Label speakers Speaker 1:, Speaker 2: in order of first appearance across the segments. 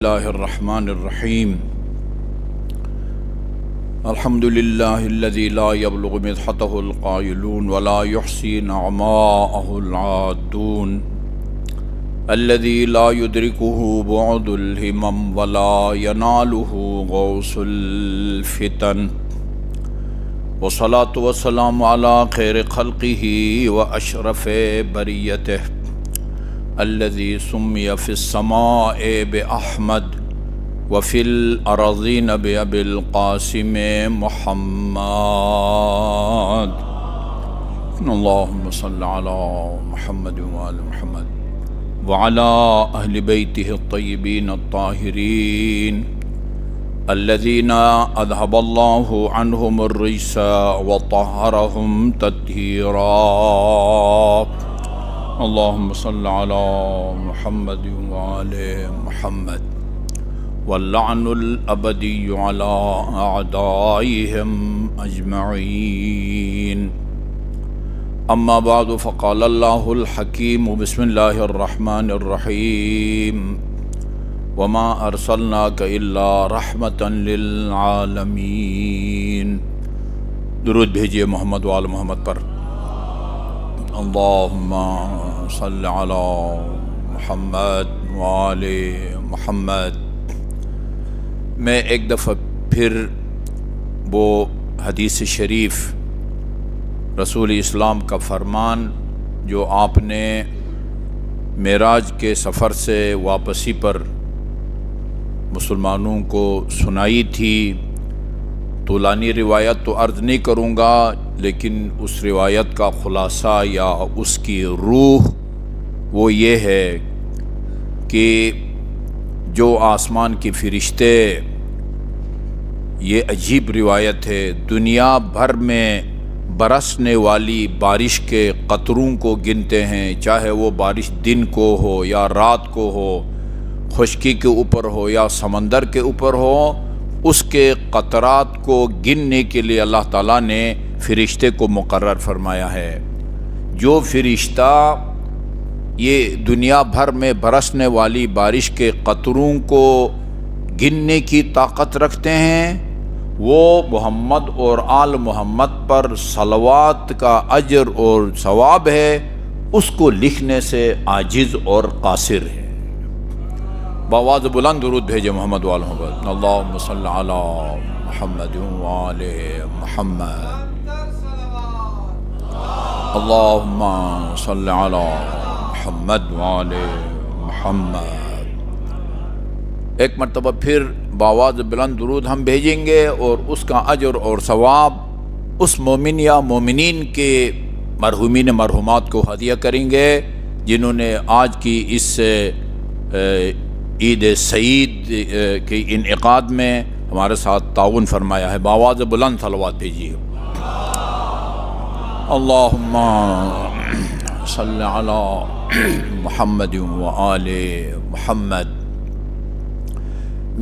Speaker 1: الله الرحمن الرحيم الحمد لله الذي لا يبلغ مدحته القائلون ولا يحصي نعماءه العادون الذي لا يدركه بعد الهمم ولا يناله غوص الفتن والصلاة والسلام على خير خلقه وأشرف بريته الذي سمي في السماء بأحمد وفي الأراضين بأبي القاسم محمد اللهم صل على محمد وآل محمد وعلى أهل بيته الطيبين الطاهرين الذين أذهب الله عنهم الرجس وطهرهم تطهيرا اللهم صل على محمد وآل محمد واللعن الأبدي على أعدائهم أجمعين أما بعد فقال الله الحكيم بسم الله الرحمن الرحيم وما أرسلناك إلا رحمة للعالمين درود بھیجئے محمد وآل محمد پر اللہم صل علی محمد وآل محمد۔ میں ایک دفعہ پھر وہ حدیث شریف رسول اسلام کا فرمان جو آپ نے معراج کے سفر سے واپسی پر مسلمانوں کو سنائی تھی، طولانی روایت تو عرض نہیں کروں گا، لیکن اس روایت کا خلاصہ یا اس کی روح وہ یہ ہے کہ جو آسمان کے فرشتے، یہ عجیب روایت ہے، دنیا بھر میں برسنے والی بارش کے قطروں کو گنتے ہیں، چاہے وہ بارش دن کو ہو یا رات کو ہو، خشکی کے اوپر ہو یا سمندر کے اوپر ہو، اس کے قطرات کو گننے کے لیے اللہ تعالیٰ نے فرشتے کو مقرر فرمایا ہے۔ جو فرشتہ یہ دنیا بھر میں برسنے والی بارش کے قطروں کو گننے کی طاقت رکھتے ہیں، وہ محمد اور آل محمد پر صلوات کا اجر اور ثواب ہے، اس کو لکھنے سے عاجز اور قاصر ہے۔ بآواز بلند درود بھیجے محمد وآل محمد۔ اللہم صل علی محمد وآل محمد۔ اللہم صل علی محمد وآل محمد۔ ایک مرتبہ پھر بآواز بلند درود ہم بھیجیں گے اور اس کا اجر اور ثواب اس مومن یا مومنین کے مرحومین مرحومات کو ہدیہ کریں گے جنہوں نے آج کی اس عید سعید کے انعقاد میں ہمارے ساتھ تعاون فرمایا ہے۔ بآواز بلند صلوات بھیجیے۔ اللہم صل علی محمد وآل محمد۔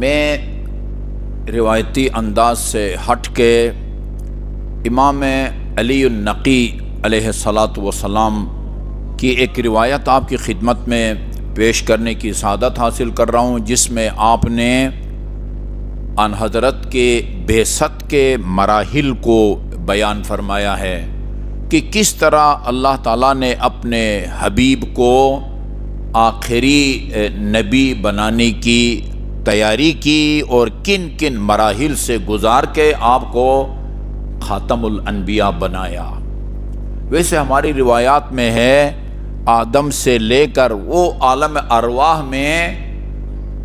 Speaker 1: میں روایتی انداز سے ہٹ کے امام علی النقی علیہ الصلاۃ والسلام کی ایک روایت آپ کی خدمت میں پیش کرنے کی سعادت حاصل کر رہا ہوں، جس میں آپ نے ان حضرت کے بعثت کے مراحل کو بیان فرمایا ہے کہ کس طرح اللہ تعالیٰ نے اپنے حبیب کو آخری نبی بنانے کی تیاری کی اور کن کن مراحل سے گزار کے آپ کو خاتم الانبیاء بنایا۔ ویسے ہماری روایات میں ہے آدم سے لے کر وہ عالم ارواح میں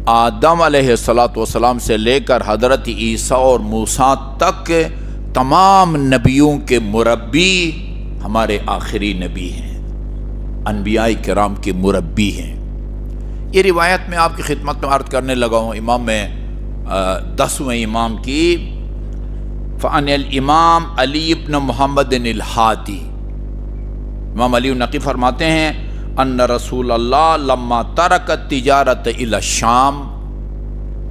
Speaker 1: آدم علیہ السلام سے لے کر حضرت عیسیٰ اور موسیٰ تک تمام نبیوں کے مربی ہمارے آخری نبی ہیں، انبیاء کرام کے مربی ہیں۔ یہ روایت میں آپ کی خدمت میں عرض کرنے لگا ہوں امام میں 10ویں امام کی۔ فعن الامام علی بن محمد الحادی، امام علی النقی فرماتے ہیں ان رسول اللہ لما ترک التجارت الی الشام،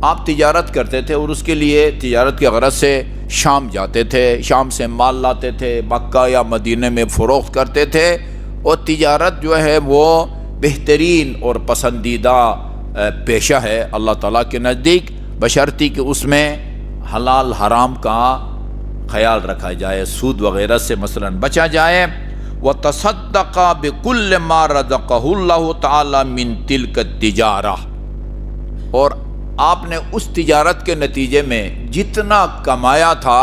Speaker 1: آپ تجارت کرتے تھے اور اس کے لیے تجارت کی غرض سے شام جاتے تھے، شام سے مال لاتے تھے، مکہ یا مدینہ میں فروخت کرتے تھے، اور تجارت جو ہے وہ بہترین اور پسندیدہ پیشہ ہے اللہ تعالیٰ کے نزدیک، بشرطی کہ اس میں حلال حرام کا خیال رکھا جائے، سود وغیرہ سے مثلا بچا جائے۔ وَتَصَدَّقَ بِكُلِّ مَا رَزَقَهُ اللَّهُ تَعَالَى مِن تِلْكَ التِّجَارَةِ، اور آپ نے اس تجارت کے نتیجے میں جتنا کمایا تھا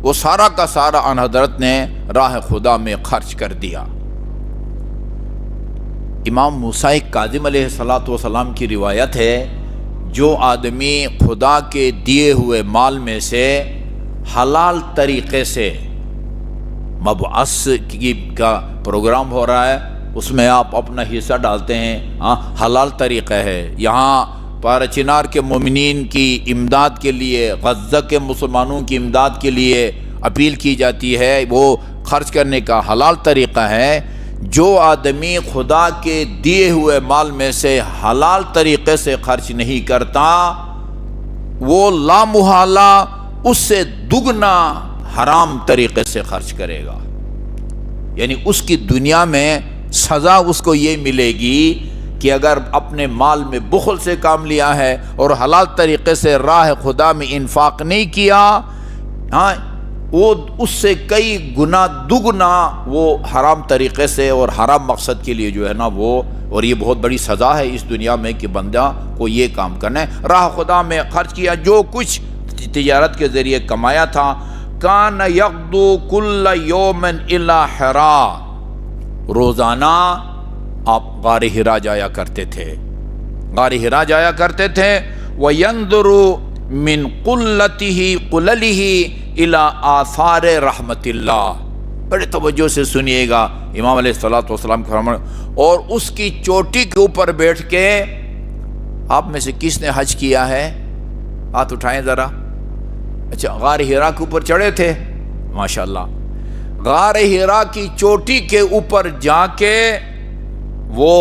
Speaker 1: وہ سارا کا سارا ان حضرت نے راہ خدا میں خرچ کر دیا۔ امام موسیٰ کاظم علیہ السلام کی روایت ہے، جو آدمی خدا کے دیے ہوئے مال میں سے حلال طریقے سے، مبعث کا پروگرام ہو رہا ہے، اس میں آپ اپنا حصہ ڈالتے ہیں، حلال طریقہ ہے، یہاں پارا چنار کے مومنین کی امداد کے لیے، غزہ کے مسلمانوں کی امداد کے لیے اپیل کی جاتی ہے، وہ خرچ کرنے کا حلال طریقہ ہے۔ جو آدمی خدا کے دیے ہوئے مال میں سے حلال طریقے سے خرچ نہیں کرتا، وہ لامحالہ اس سے دگنا حرام طریقے سے خرچ کرے گا، یعنی اس کی دنیا میں سزا اس کو یہ ملے گی کہ اگر اپنے مال میں بخل سے کام لیا ہے اور حلال طریقے سے راہ خدا میں انفاق نہیں کیا، وہ اس سے کئی گنا دگنا وہ حرام طریقے سے اور حرام مقصد کے لیے جو ہے نا وہ، اور یہ بہت بڑی سزا ہے اس دنیا میں کہ بندہ کو یہ کام کرنا ہے۔ راہ خدا میں خرچ کیا، جو کچھ تجارت کے ذریعے کمایا تھا، کان یغدو کل یوم الی حرا، روزانہ آپ غار حرا جایا کرتے تھے، غار حرا جایا کرتے تھے۔ وَيَنْظُرُ مِنْ قُلَّتِهِ قُلَلِهِ إِلَىٰ آثَارِ رحمت اللہ، بڑے توجہ سے سنیے گا امام علیہ السلام کا فرمان، اور اس کی چوٹی کے اوپر بیٹھ کے، آپ میں سے کس نے حج کیا ہے؟ ہاتھ اٹھائیں ذرا۔ اچھا، غار حرا کے اوپر چڑھے تھے، ماشاءاللہ۔ غار حرا کی چوٹی کے اوپر جا کے وہ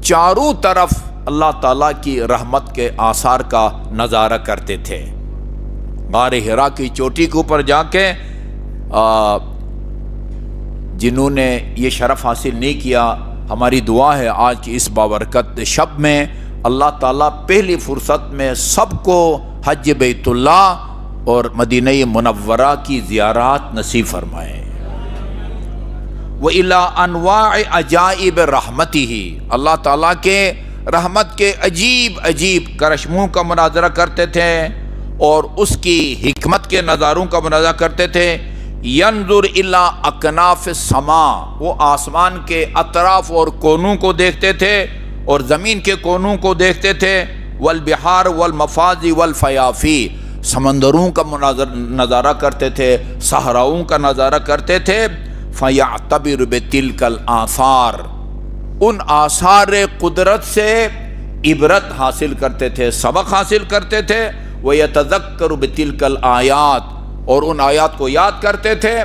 Speaker 1: چاروں طرف اللہ تعالیٰ کی رحمت کے آثار کا نظارہ کرتے تھے۔ غار حرا کی چوٹی کے اوپر جا کے، جنہوں نے یہ شرف حاصل نہیں کیا، ہماری دعا ہے آج کی اس بابرکت شب میں اللہ تعالیٰ پہلی فرصت میں سب کو حج بیت اللہ اور مدینہ منورہ کی زیارات نصیب فرمائے۔ وَإِلَىٰ أَنْوَاعِ عَجَائِبِ رَحْمَتِهِ، اللہ تعالیٰ کے رحمت کے عجیب عجیب کرشموں کا مناظرہ کرتے تھے اور اس کی حکمت کے نظاروں کا مناظرہ کرتے تھے۔ يَنْظُرْ إِلَىٰ أَكْنَافِ السَّمَاءِ، وہ آسمان کے اطراف اور کونوں کو دیکھتے تھے اور زمین کے کونوں کو دیکھتے تھے۔ وَالْبِحَارِ وَالْمَفَازِ وَالْفَيَافِي، سمندروں کا نظارہ کرتے تھے، صحراؤں کا نظارہ کرتے تھے۔ فَيَعْتَبِرُ بِتِلْكَ الْآثَارِ، ان آثار قدرت سے عبرت حاصل کرتے تھے، سبق حاصل کرتے تھے۔ وَيَتَذَكَّرُ بِتِلْكَ الْآيَاتِ، اور ان آیات کو یاد کرتے تھے۔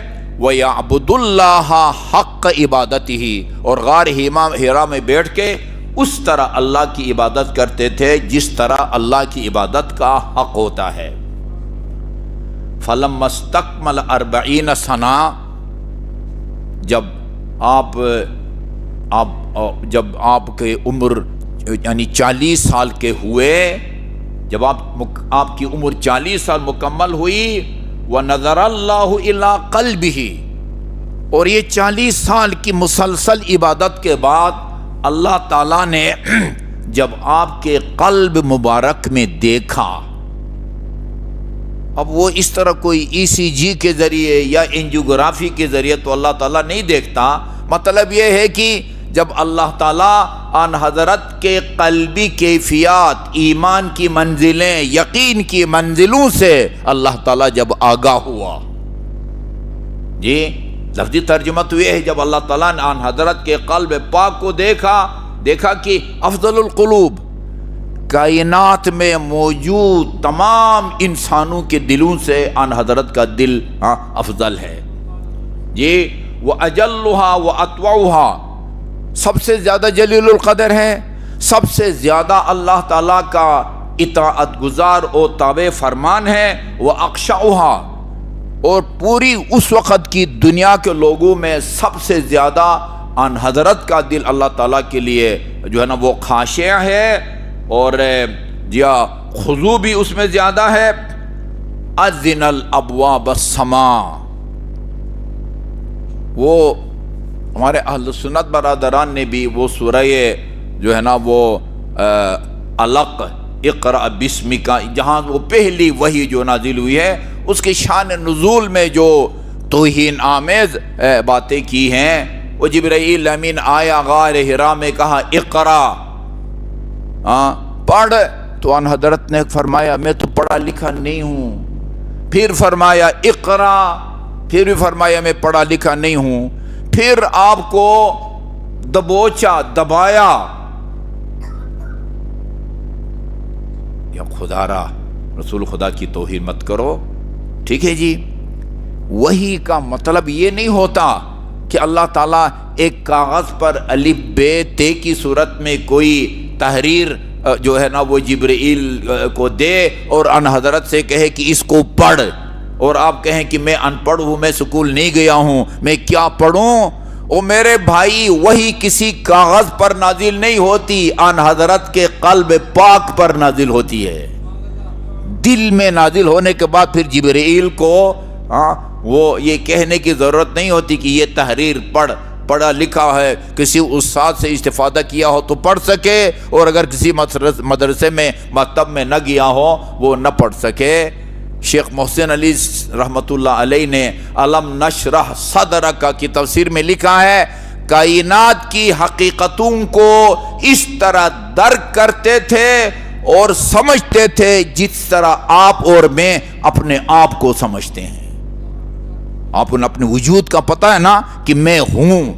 Speaker 1: وَيَعْبُدُ اللَّهَ حَقَّ عِبَادَتِهِ، اور غار حرا میں بیٹھ کے اس طرح اللہ کی عبادت کرتے تھے جس طرح اللہ کی عبادت کا حق ہوتا ہے۔ فَلَمَّا اسْتَكْمَلَ 40 سَنَةً، جب آپ کے عمر یعنی 40 سال کے ہوئے، جب آپ کی عمر 40 سال مکمل ہوئی، وَنَظَرَ اللَّهُ إِلَىٰ قَلْبِهِ، اور یہ 40 سال کی مسلسل عبادت کے بعد اللہ تعالیٰ نے جب آپ کے قلب مبارک میں دیکھا، اب وہ اس طرح کوئی ECG کے ذریعے یا انجیوگرافی کے ذریعے تو اللہ تعالیٰ نہیں دیکھتا، مطلب یہ ہے کہ جب اللہ تعالیٰ ان حضرت کے قلبی کیفیات، ایمان کی منزلیں، یقین کی منزلوں سے اللہ تعالیٰ جب آگاہ ہوا، جی لفظی ترجمہ تو یہ ہے، جب اللہ تعالیٰ نے ان حضرت کے قلب پاک کو دیکھا کہ افضل القلوب، کائنات میں موجود تمام انسانوں کے دلوں سے ان حضرت کا دل افضل ہے، جی وَأَجَلُّهَا وَأَطْوَعُهَا، سب سے زیادہ جلیل القدر ہے، سب سے زیادہ اللہ تعالیٰ کا اطاعت گزار اور تابع فرمان ہے۔ وَأَخْشَعُهَا، اور پوری اس وقت کی دنیا کے لوگوں میں سب سے زیادہ ان حضرت کا دل اللہ تعالیٰ کے لیے جو ہے نا وہ خاشع ہے۔ اور خضوع بھی اس میں زیادہ ہے. اذن الابواب السماء، وہ ہمارے اہل سنت برادران نے بھی وہ سورہ جو ہے نا وہ علق اقرأ بسمک، جہاں وہ پہلی وحی جو نازل ہوئی ہے اس کی شان نزول میں جو توہین آمیز باتیں کی ہیں، وہ جبرائیل امین آیا غار حرا میں، کہا اقرا، پڑھ. تو ان حضرت نے فرمایا میں تو پڑھا لکھا نہیں ہوں. پھر فرمایا اقرا، پھر بھی فرمایا میں پڑھا لکھا نہیں ہوں. پھر آپ کو دبوچا، دبایا. یا خدا را رسول خدا کی توہین مت کرو. ٹھیک ہے جی. وحی کا مطلب یہ نہیں ہوتا کہ اللہ تعالیٰ ایک کاغذ پر الف بے تے کی صورت میں کوئی تحریر جو ہے نا وہ جبرائیل کو دے اور ان حضرت سے کہے کہ اس کو پڑھ، اور آپ کہیں کہ میں ان پڑھ ہوں، میں سکول نہیں گیا ہوں، میں کیا پڑھوں. او میرے بھائی، وہی کسی کاغذ پر نازل نہیں ہوتی، ان حضرت کے قلب پاک پر نازل ہوتی ہے. دل میں نازل ہونے کے بعد پھر جبرائیل کو وہ یہ کہنے کی ضرورت نہیں ہوتی کہ یہ تحریر پڑھا لکھا ہے، کسی استاد سے استفادہ کیا ہو تو پڑھ سکے، اور اگر کسی مدرسے میں مکتب میں نہ گیا ہو وہ نہ پڑھ سکے. شیخ محسن علی رحمۃ اللہ علیہ نے علم نشرح صدرک کی تفسیر میں لکھا ہے، کائنات کی حقیقتوں کو اس طرح درک کرتے تھے اور سمجھتے تھے جس طرح آپ اور میں اپنے آپ کو سمجھتے ہیں. آپ انہیں اپنے وجود کا پتہ ہے نا کہ میں ہوں،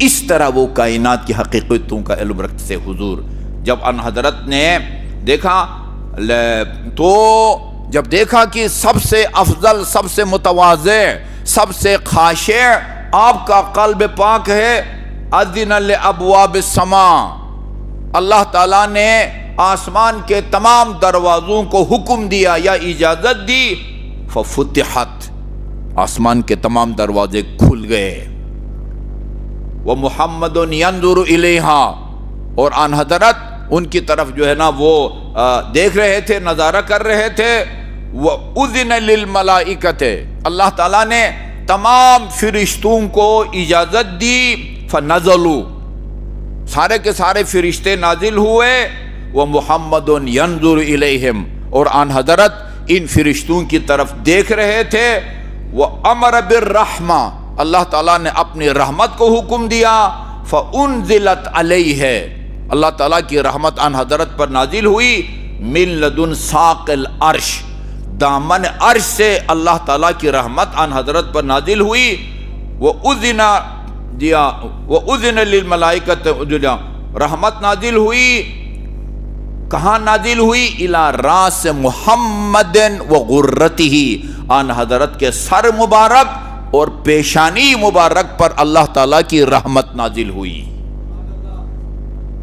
Speaker 1: اس طرح وہ کائنات کی حقیقتوں کا علم رکھتے تھے حضور. جب ان حضرت نے دیکھا تو جب دیکھا کہ سب سے افضل، سب سے متواضع، سب سے خاشع آپ کا قلب پاک ہے، اذن لابواب السماء، اللہ تعالیٰ نے آسمان کے تمام دروازوں کو حکم دیا یا اجازت دی، ففتحت، آسمان کے تمام دروازے کھل گئے. وَمُحَمَّدٌ يَنظُرُ إِلَيْهَا، اور آن حضرت ان کی طرف جو ہے نا وہ دیکھ رہے تھے، نظارہ کر رہے تھے. وَأُذِنَ لِلْمَلَائِكَةِ، اللہ تعالیٰ نے تمام فرشتوں کو اجازت دی. فَنَزَلُوا، سارے کے سارے فرشتے نازل ہوئے. وَمُحَمَّدٌ يَنظُرُ إِلَيْهِمْ، اور آن حضرت ان فرشتوں کی طرف دیکھ رہے تھے. وَأَمَرَ بِالرَّحْمَةِ، اللہ تعالیٰ نے اپنی رحمت کو حکم دیا. فَأُنزِلَتْ عَلَيْهِ، اللہ تعالیٰ کی رحمت ان حضرت پر نازل ہوئی. مِن لَدُن ساق العرش، دامن عرش سے اللہ تعالیٰ کی رحمت ان حضرت پر نازل ہوئی. وَأُذِنَ لِلْمَلَائِكَةِ، رحمت نازل ہوئی. کہاں نازل ہوئی؟ اِلَى رَأْسِ مُحَمَّدٍ وَغُرَّتِهِ، ان حضرت کے سر مبارک اور پیشانی مبارک پر اللہ تعالیٰ کی رحمت نازل ہوئی.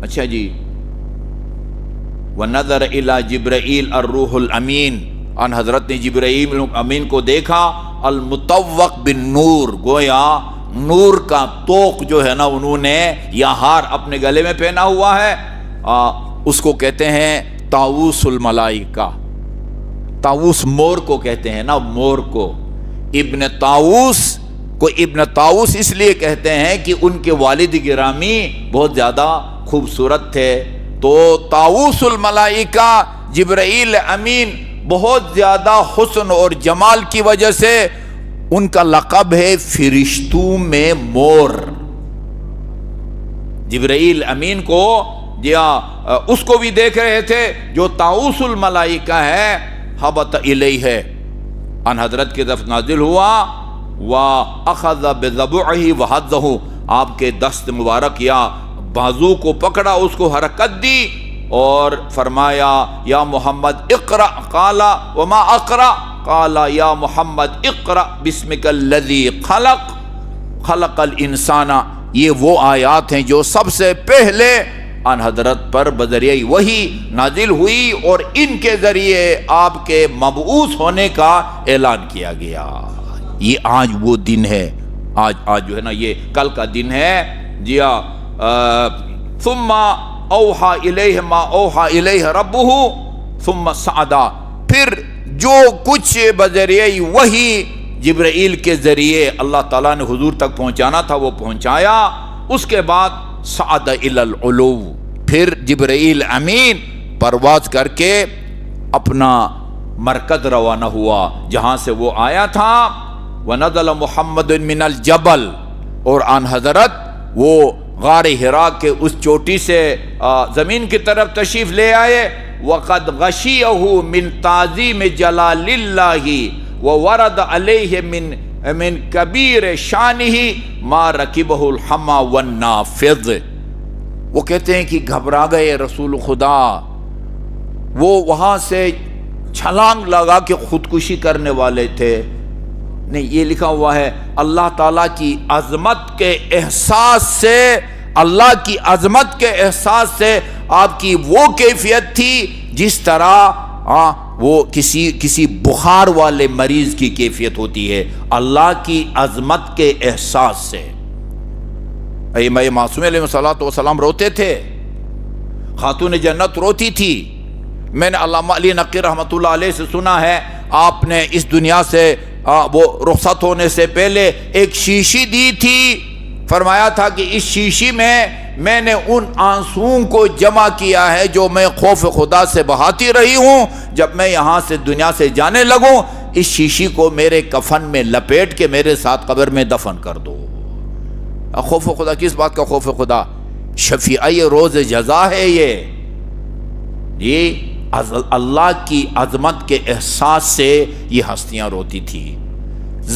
Speaker 1: اچھا جی. وَنَظَرَ إِلَى جِبْرَائِيلَ الروح الامین، ان حضرت نے جبرائیل امین کو دیکھا. المطوق بالنور، گویا نور کا توق جو ہے نا انہوں نے یا ہار اپنے گلے میں پہنا ہوا ہے. اس کو کہتے ہیں طاووس الملائکہ. طاووس مور کو کہتے ہیں نا، مور کو. ابن طاووس کو ابن طاووس اس لیے کہتے ہیں کہ ان کے والد گرامی بہت زیادہ خوبصورت تھے. تو طاووس الملائکہ جبرائیل امین بہت زیادہ حسن اور جمال کی وجہ سے ان کا لقب ہے فرشتوں میں مور. جبرائیل امین کو اس کو بھی دیکھ رہے تھے جو طاووس الملائکہ ہے. حبت الیہ، ان حضرت کی طرف نازل ہوا. وَأَخَذَ بِضَبُعِهِ وَحَدَّهُ، آپ کے دست مبارک یا بازو کو پکڑا، اس کو حرکت دی اور فرمایا یا محمد اقرأ. قال وما اقرأ؟ قال یا محمد اقرأ بسمک الذی خلق خلق الانسان. یہ وہ آیات ہیں جو سب سے پہلے ان حضرت پر بذریعہ وحی نازل ہوئی اور ان کے ذریعے آپ کے مبعوث ہونے کا اعلان کیا گیا. یہ آج وہ دن ہے، آج جو ہے نا یہ کل کا دن ہے. جی ثم اوحا الیہ ما اوحا الیہ ربہ ثم صعدا، پھر جو کچھ بذریعہ وحی جبرائیل کے ذریعے اللہ تعالیٰ نے حضور تک پہنچانا تھا وہ پہنچایا، اس کے بعد صعد الی العلو، پھر جبرائیل امین پرواز کر کے اپنا مرکز روانہ ہوا جہاں سے وہ آیا تھا۔ وَنَزَلَ مُحَمَّدٌ مِّنَ الْجَبَلِ، اور آن حضرت وہ غار حرا کے اس چوٹی سے زمین کی طرف تشریف لے آئے۔ وَقَدْ غَشِيَهُ مِن تَعْظِيمِ جَلَالِ اللَّهِ وَوَرَدَ عَلَيْهِ من کبیر شانہ ما رکبہ الحما والنافذ۔ وہ کہتے ہیں کہ گھبرا گئے رسول خدا، وہ وہاں سے چھلانگ لگا کے خودکشی کرنے والے تھے۔ نہیں، یہ لکھا ہوا ہے اللہ تعالیٰ کی عظمت کے احساس سے، اللہ کی عظمت کے احساس سے آپ کی وہ کیفیت تھی جس طرح وہ کسی بخار والے مریض کی کیفیت ہوتی ہے، اللہ کی عظمت کے احساس سے۔ ائمہ معصوم علیہ السلام روتے تھے، خاتون جنت روتی تھی۔ میں نے علامہ علی نقی رحمۃ اللہ علیہ سے سنا ہے، آپ نے اس دنیا سے وہ رخصت ہونے سے پہلے ایک شیشی دی تھی، فرمایا تھا کہ اس شیشی میں نے ان آنسوؤں کو جمع کیا ہے جو میں خوف خدا سے بہاتی رہی ہوں، جب میں یہاں سے دنیا سے جانے لگوں اس شیشی کو میرے کفن میں لپیٹ کے میرے ساتھ قبر میں دفن کر دو۔ خوف خدا کس بات کا خوف خدا؟ شفیعی روز جزا ہے یہ اللہ کی عظمت کے احساس سے یہ ہستیاں روتی تھی۔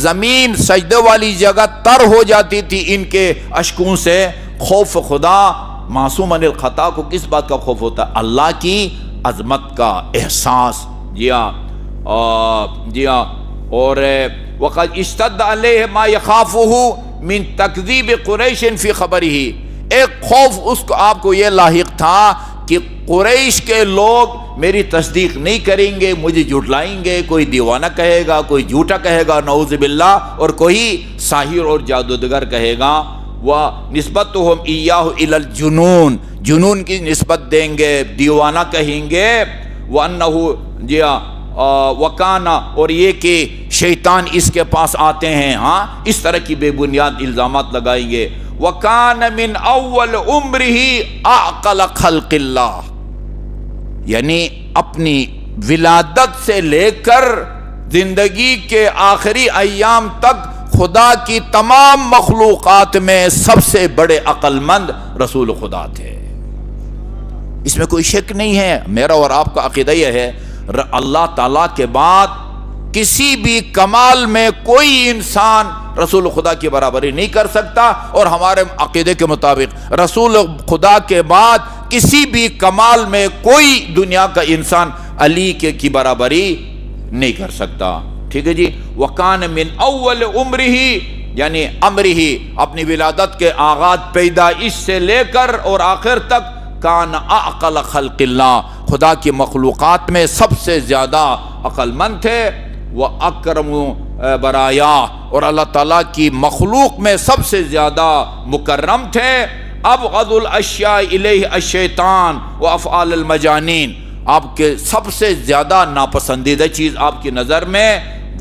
Speaker 1: زمین سجدے والی جگہ تر ہو جاتی تھی ان کے اشکوں سے۔ خوف خدا معصوم عن الخطا کو کس بات کا خوف ہوتا ہے؟ اللہ کی عظمت کا احساس۔ جی ہاں، اور وقد اشتد علیہ ما یخافہ من تکذیب قریش فی خبرہ، ایک خوف اس کو آپ کو یہ لاحق تھا کہ قریش کے لوگ میری تصدیق نہیں کریں گے، مجھے جھٹلائیں گے، کوئی دیوانہ کہے گا، کوئی جھوٹا کہے گا نعوذ باللہ، اور کوئی ساحر اور جادوگر کہے گا۔ وَنِسْبَتُهُمْ إِيَّاهُ إِلَى الْجُنُونِ، جنون کی نسبت دیں گے، دیوانہ کہیں گے۔ وَأَنَّهُ وَكَانَ، اور یہ کہ شیطان اس کے پاس آتے ہیں، ہاں اس طرح کی بے بنیاد الزامات لگائیں گے۔ وَكَانَ مِنْ أَوَّلِ عُمْرِهِ أَعْقَلَ خَلْقِ اللَّهِ، یعنی اپنی ولادت سے لے کر زندگی کے آخری ایام تک خدا کی تمام مخلوقات میں سب سے بڑے عقل مند رسول خدا تھے، اس میں کوئی شک نہیں ہے۔ میرا اور آپ کا عقیدہ یہ ہے اللہ تعالیٰ کے بعد کسی بھی کمال میں کوئی انسان رسول خدا کی برابری نہیں کر سکتا، اور ہمارے عقیدے کے مطابق رسول خدا کے بعد کسی بھی کمال میں کوئی دنیا کا انسان علی کی برابری نہیں کر سکتا۔ ٹھیک ہے جی۔ وَكَانَ مِنْ أَوَّلِ عُمْرِهِ، یعنی عمرہ، اپنی ولادت کے آغاز پیدائش سے لے کر اور آخر تک، کان اعقل خلق اللہ، خدا کی مخلوقات میں سب سے زیادہ عقل مند تھے۔ وَأَكْرَمُ بَرَایَا، اور اللہ تعالیٰ کی مخلوق میں سب سے زیادہ مکرم تھے۔ ابغض الاشیاء الیہ الشیطان وافعال المجانین، آپ کے سب سے زیادہ ناپسندیدہ چیز آپ کی نظر میں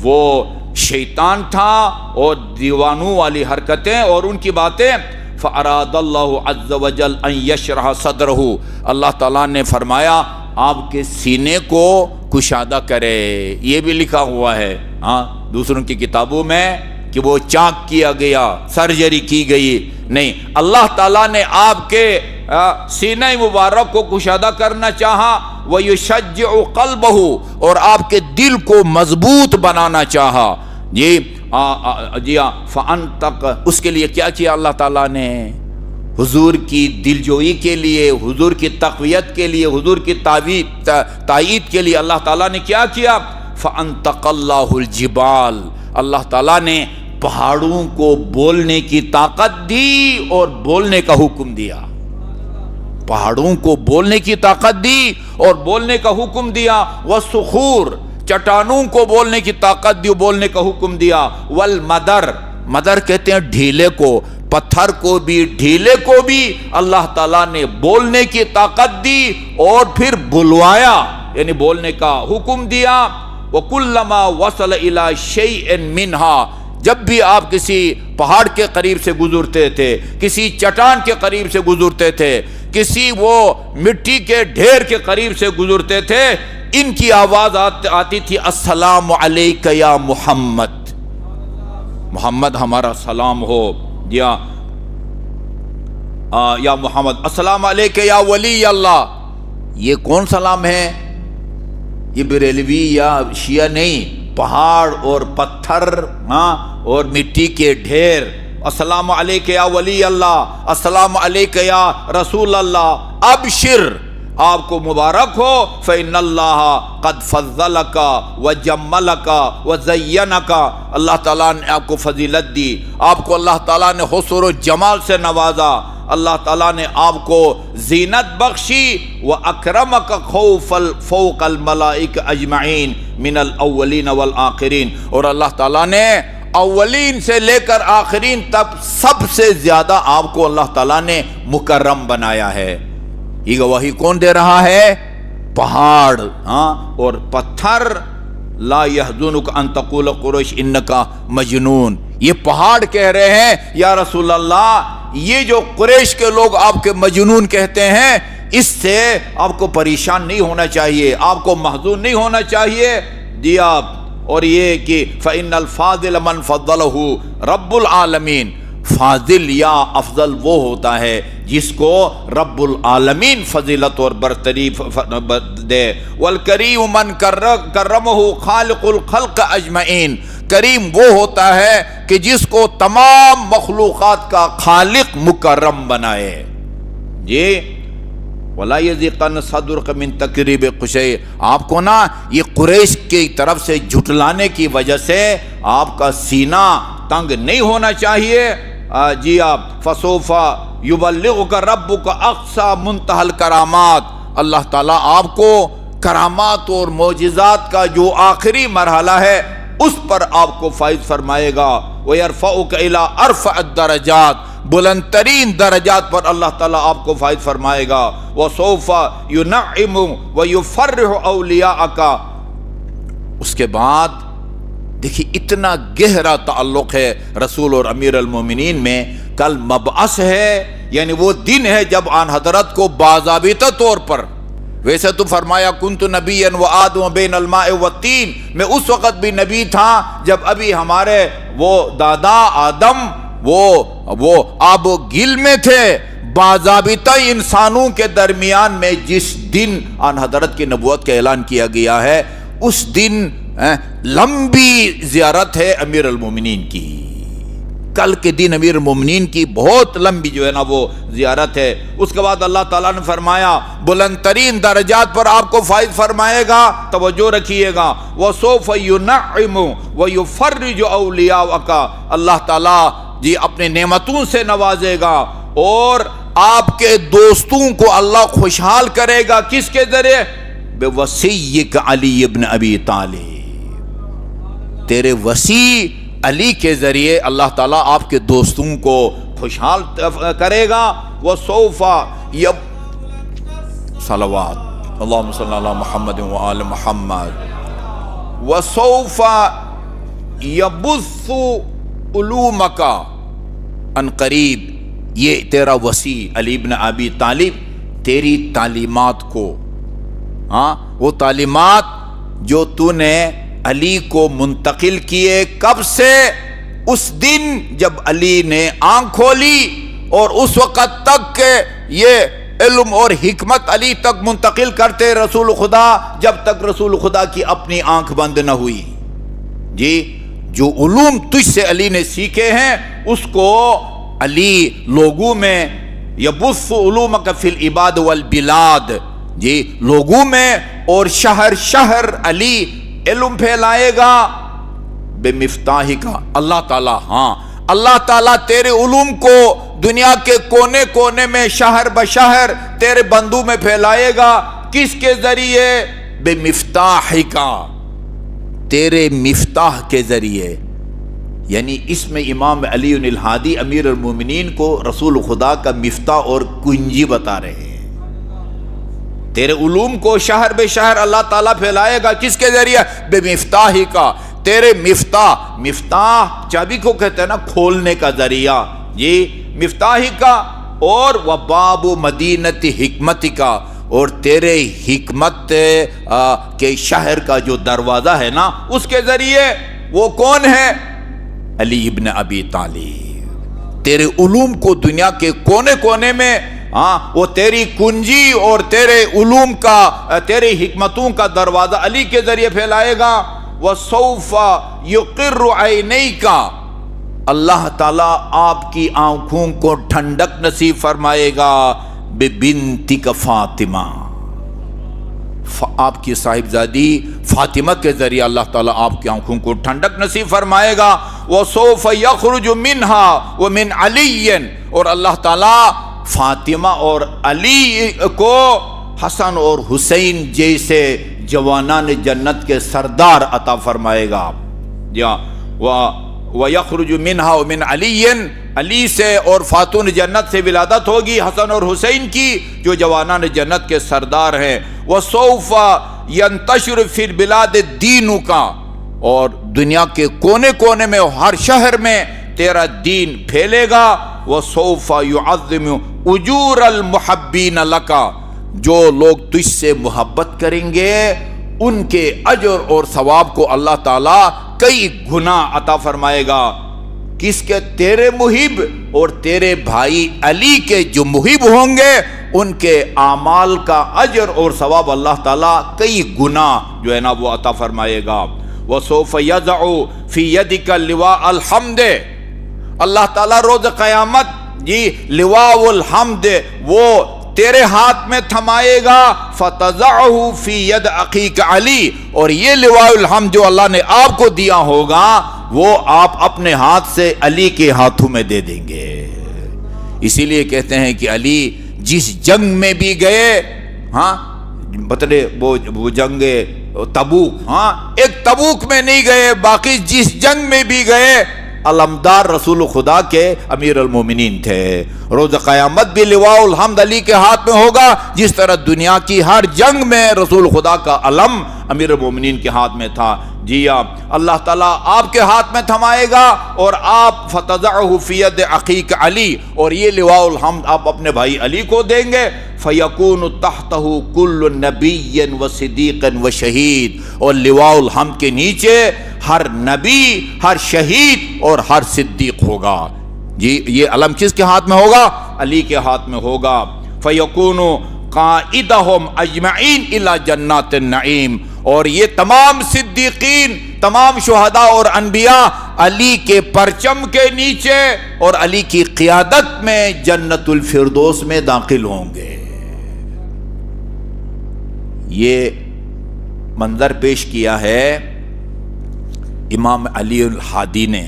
Speaker 1: وہ شیطان تھا، اور دیوانوں والی حرکتیں اور ان کی باتیں۔ فَأَرَادَ اللَّهُ عَزَّ وَجَلَّ أَن يَشْرَحَ صَدْرَهُ، اللہ تعالیٰ نے فرمایا آپ کے سینے کو کشادہ کرے۔ یہ بھی لکھا ہوا ہے ہاں دوسروں کی کتابوں میں کہ وہ چاک کیا گیا، سرجری کی گئی، نہیں، اللہ تعالیٰ نے آپ کے سینہ مبارک کو کشادہ کرنا چاہا۔ وَيُشَجِّعُ قَلْبَهُ، اور آپ کے دل کو مضبوط بنانا چاہا۔ جی ہاں، فَأَنْتَقَ، اس کے لیے کیا کیا اللہ تعالیٰ نے؟ حضور کی دلجوئی کے لیے، حضور کی تقویت کے لیے، حضور کی تائید کے لیے اللہ تعالیٰ نے کیا کیا؟ فَأَنْتَقَ اللَّهُ الْجِبَالِ، اللہ تعالیٰ نے پہاڑوں کو بولنے کی طاقت دی اور بولنے کا حکم دیا۔ پہاڑوں کو بولنے کی طاقت دی اور بولنے کا حکم دیا۔ وَالصُّخُورِ، چٹانوں کو بولنے کی طاقت دی، بولنے کا حکم دیا۔ والمدر، مدر کہتے ہیں ڈھیلے کو، پتھر کو بھی ڈھیلے کو بھی اللہ تعالیٰ نے بولنے کی طاقت دی اور پھر بلوایا، یعنی بولنے کا حکم دیا۔ وَكُلَّمَا وَصَلَ إِلَى شَيْءٍ مِّنْهَا، جب بھی آپ کسی پہاڑ کے قریب سے گزرتے تھے، کسی چٹان کے قریب سے گزرتے تھے، کسی وہ مٹی کے ڈھیر کے قریب سے گزرتے تھے، ان کی آواز آتی تھی السلام علیک یا محمد، محمد ہمارا سلام ہو، یا محمد السلام علیک یا ولی اللہ۔ یہ کون سلام ہے؟ یہ بریلوی یا شیعہ نہیں، پہاڑ اور پتھر اور مٹی کے ڈھیر، السلام علیک یا ولی اللہ، السلام علیک یا رسول اللہ، ابشر، آپ کو مبارک ہو، فإن اللہ قد فضلک وجملک وزینک، اللہ تعالیٰ نے آپ کو فضیلت دی، آپ کو اللہ تعالیٰ نے حسن و جمال سے نوازا، اللہ تعالیٰ نے آپ کو زینت بخشی، وَأَكْرَمَكَ فَوْقَ الْمَلَائِكَ أَجْمَعِينَ مِنَ الْأَوَّلِينَ وَالْآخِرِينَ، اور اللہ تعالیٰ نے اولین سے لے کر آخرین تک سب سے زیادہ آپ کو اللہ تعالیٰ نے مکرم بنایا ہے۔ یہ گواہی کون دے رہا ہے؟ پہاڑ اور پتھر۔ لا يحزنك ان تقول قریش انک مجنون، یہ پہاڑ کہہ رہے ہیں یا رسول اللہ یہ جو قریش کے لوگ آپ کے مجنون کہتے ہیں، اس سے آپ کو پریشان نہیں ہونا چاہیے، آپ کو محزون نہیں ہونا چاہیے۔ جی آپ، اور یہ کہ فإن الفاضل من فضلہ رب العالمین، فاضل یا افضل وہ ہوتا ہے جس کو رب العالمین فضیلت اور برتری دے۔ والکریم من کرمہ خالق الخلق اجمعین، کریم وہ ہوتا ہے کہ جس کو تمام مخلوقات کا خالق مکرم بنائے۔ جی وَلَا يَزِقَنَّ صَدْرُكَ مِن تَكْذِيبِ قُرَيْشٍ، آپ کو نا یہ قریش کی طرف سے جھٹلانے کی وجہ سے آپ کا سینہ تنگ نہیں ہونا چاہیے۔ جی آپ، فَسَوْفَ يُبَلِّغُكَ رَبُّكَ أَقْصَى مُنتَهَى الْكَرَامَاتِ، اللہ تعالیٰ آپ کو کرامات اور معجزات کا جو آخری مرحلہ ہے اس پر آپ کو فائز فرمائے گا۔ وَيَرْفَعُكَ إِلَىٰ أَرْفَعِ الدَّرَجَاتِ، بلند ترین درجات پر اللہ تعالیٰ آپ کو فائز فرمائے گا۔ وَسَوْفَ يُنَعِّمُ وَيُفَرِّحُ أَوْلِيَاءَكَ، اس کے بعد دیکھیے اتنا گہرا تعلق ہے رسول اور امیر المومنین میں۔ کل مبعث ہے، یعنی وہ دن ہے جب آن حضرت کو باضابطہ طور پر، ویسے تو فرمایا کنت نبیا وآدم بین الماء والطین، میں اس وقت بھی نبی تھا جب ابھی ہمارے وہ دادا آدم وہ آب و گل میں تھے، باضابطہ انسانوں کے درمیان میں جس دن آن حضرت کی نبوت کا اعلان کیا گیا ہے، اس دن لمبی زیارت ہے امیر المومنین کی۔ کل کے دن امیر المومنین کی بہت لمبی جو ہے نا وہ زیارت ہے۔ اس کے بعد اللہ تعالیٰ نے فرمایا بلند ترین درجات پر آپ کو فائز فرمائے گا۔ توجہ رکھیے گا، وَسَوْفَ يُنَعِّمُ وَيُفَرِّجُ أَوْلِيَاءَكَ، اللہ تعالیٰ جی اپنے نعمتوں سے نوازے گا اور آپ کے دوستوں کو اللہ خوشحال کرے گا۔ کس کے ذریعے؟ بِوَصِيِّكَ عَلِيِّ بْنِ أَبِي طَالِبٍ، تیرے وصی علی کے ذریعے اللہ تعالیٰ آپ کے دوستوں کو خوشحال کرے گا۔ وَسَوْفَ صلوات اللہم صلی علی محمد وآل محمد۔ وَسَوْفَ يَبُثُّ علومک، ان قریب یہ تیرا وصی علی بن ابی طالب تیری تعلیمات کو، وہ تعلیمات جو تو نے علی کو منتقل کیے، کب سے؟ اس دن جب علی نے آنکھ کھولی، اور اس وقت تک کہ یہ علم اور حکمت علی تک منتقل کرتے رسول خدا، جب تک رسول خدا کی اپنی آنکھ بند نہ ہوئی۔ جی جو علوم تجھ سے علی نے سیکھے ہیں اس کو علی لوگوں میں یبث علومک فی العباد والبلاد، جی لوگوں میں اور شہر شہر علی علم پھیلائے گا۔ بے مفتاحی کا، اللہ تعالیٰ، اللہ تعالیٰ تیرے علوم کو دنیا کے کونے کونے میں شہر بشہر تیرے بندوں میں پھیلائے گا۔ کس کے ذریعے؟ بے مفتاحی کا، تیرے مفتاح کے ذریعے، یعنی اس میں امام علی الہادی امیر المومنین کو رسول خدا کا مفتاح اور کنجی بتا رہے ہیں۔ تیرے علوم کو شہر بے شہر اللہ تعالیٰ پھیلائے گا، کس کے ذریعے؟ بے مفتاحی کا، تیرے مفتاح چابی کو کہتے ہیں نا، کھولنے کا ذریعہ، یہ مفتاحی کا، اور وباب مدینت حکمت کا، اور تیرے حکمت کے شہر کا جو دروازہ ہے نا اس کے ذریعے۔ وہ کون ہے؟ علی ابن ابی طالب۔ تیرے علوم کو دنیا کے کونے کونے میں وہ تیری کنجی اور تیرے علوم کا، تیری حکمتوں کا دروازہ علی کے ذریعے پھیلائے گا۔ وَسَوْفَ يُقِرُّ عَيْنَيْكَ، اللہ تعالیٰ آپ کی آنکھوں کو ٹھنڈک نصیب فرمائے گا، بِبِنْتِكَ فاطمہ، آپ کی صاحبزادی فاطمہ کے ذریعے اللہ تعالیٰ آپ کی آنکھوں کو ٹھنڈک نصیب فرمائے گا۔ وَسَوْفَ يَخْرُجُ مِنْهَا وَمِنْ عَلِيٍّ، اور اللہ تعالیٰ فاطمہ اور علی کو حسن اور حسین جیسے جوانان جنت کے سردار عطا فرمائے گا۔ وَيَخْرُجُ مِنْهَا وَمِنْ عَلِيٍّ، علی سے اور فاتون جنت سے ولادت ہوگی حسن اور حسین کی جو جوانان جنت کے سردار ہیں۔ وَسَوْفَ يَنْتَشِرُ فِي الْبِلَادِ دِينُكَ، اور دنیا کے کونے کونے میں، ہر شہر میں تیرا دین پھیلے گا۔ وَسَوْفَ يُعَظِّمُ أُجُورَ الْمُحَبِّينَ لَكَ، جو لوگ تجھ سے محبت کریں گے ان کے اجر اور ثواب کو اللہ تعالیٰ کئی گنا عطا فرمائے گا۔ کس کے؟ تیرے محب اور تیرے بھائی علی کے جو محب ہوں گے ان کے اعمال کا اجر اور ثواب اللہ تعالیٰ کئی گنا جو ہے نا وہ عطا فرمائے گا۔ وَسَوْفَ يَضَعُ فِي يَدِكَ لِوَاءَ الْحَمْدِ، اللہ تعالیٰ روز قیامت لواء الحمد وہ تیرے ہاتھ میں تھمائے گا۔ فَتَضَعُهُ فِي يَدْ أَخِيكَ علی، اور یہ لواء الحمد جو اللہ نے آپ کو دیا ہوگا وہ آپ اپنے ہاتھ سے علی کے ہاتھوں میں دے دیں گے۔ اسی لیے کہتے ہیں کہ علی جس جنگ میں بھی گئے، بتلے وہ جنگ تبوک، ایک تبوک میں نہیں گئے، باقی جس جنگ میں بھی گئے علمدار رسول خدا کے امیر المومنین تھے۔ روز قیامت بھی لواء الحمد علی کے ہاتھ میں ہوگا، جس طرح دنیا کی ہر جنگ میں رسول خدا کا علم امیر المومنین کے ہاتھ میں تھا۔ جی اللہ تعالیٰ آپ کے ہاتھ میں تھمائے گا، اور آپ فَتَضَعُهُ فِي يَدِ أَخِيكَ علی، اور یہ لواء الحمد آپ اپنے بھائی علی کو دیں گے۔ فَيَكُونُ تَحْتَهُ كُلُّ نَبِيٍّ وَصِدِّيقٍ وَشَهِيدٍ، اور لواء الحمد کے نیچے ہر نبی، ہر شہید اور ہر صدیق ہوگا۔ جی یہ علم کس کے ہاتھ میں ہوگا؟ علی کے ہاتھ میں ہوگا۔ فَيَكُونُ قَائِدَهُمْ أَجْمَعِينَ إِلَى جَنَّاتِ النَّعِيمِ، اور یہ تمام صدیقین، تمام شہداء اور انبیاء علی کے پرچم کے نیچے اور علی کی قیادت میں جنت الفردوس میں داخل ہوں گے۔ یہ منظر پیش کیا ہے امام علی الہادی نے،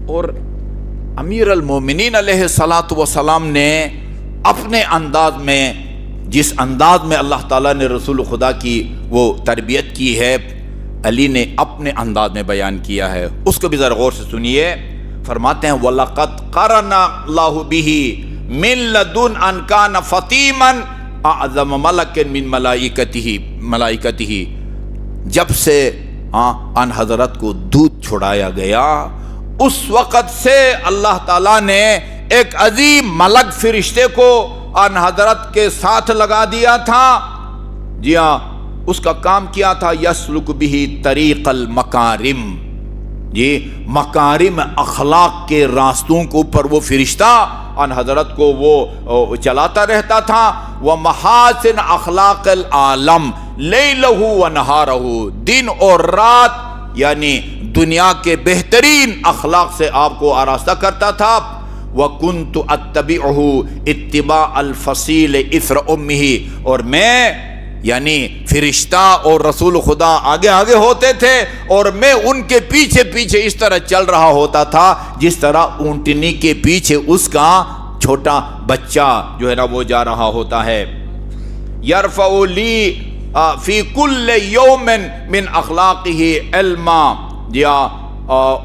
Speaker 1: اور امیر المومنین علیہ الصلاۃ والسلام نے اپنے انداز میں، جس انداز میں اللہ تعالیٰ نے رسول خدا کی وہ تربیت کی ہے، علی نے اپنے انداز میں بیان کیا ہے۔ اس کو بھی ذرا غور سے سنیے۔ فرماتے ہیں وَلَقَدْ قَرَنَ اللَّهُ بِهِ مِن لَدُنْ أَنْ كَانَ فَطِيمًا أَعْظَمَ مَلَكٍ مِّن ملائکتہ، جب سے ان حضرت کو دودھ چھڑایا گیا اس وقت سے اللہ تعالیٰ نے ایک عظیم ملک فرشتے کو ان حضرت کے ساتھ لگا دیا تھا۔ جی ہاں، اس کا کام کیا تھا یسلک بہ طریق المکارم، جی مکارم اخلاق کے راستوں کے اوپر وہ فرشتہ ان حضرت کو وہ چلاتا رہتا تھا۔ ومحاسن اخلاق العالم لیلہ ونہارہ، دن اور رات یعنی دنیا کے بہترین اخلاق سے آپ کو آراستہ کرتا تھا۔ وَكُنْتُ أَتَّبِعُهُ اتِّبَاعَ الْفَصِيلِ إِثْرَ أُمِّهِ، اور میں یعنی فرشتہ اور رسول خدا آگے آگے ہوتے تھے اور میں ان کے پیچھے پیچھے اس طرح چل رہا ہوتا تھا جس طرح اونٹنی کے پیچھے اس کا چھوٹا بچہ جو ہے نا وہ جا رہا ہوتا ہے۔ يَرْفَعُ لِي فِي كُلِّ يَوْمٍ مِّنْ أَخْلَاقِهِ عِلْمًا،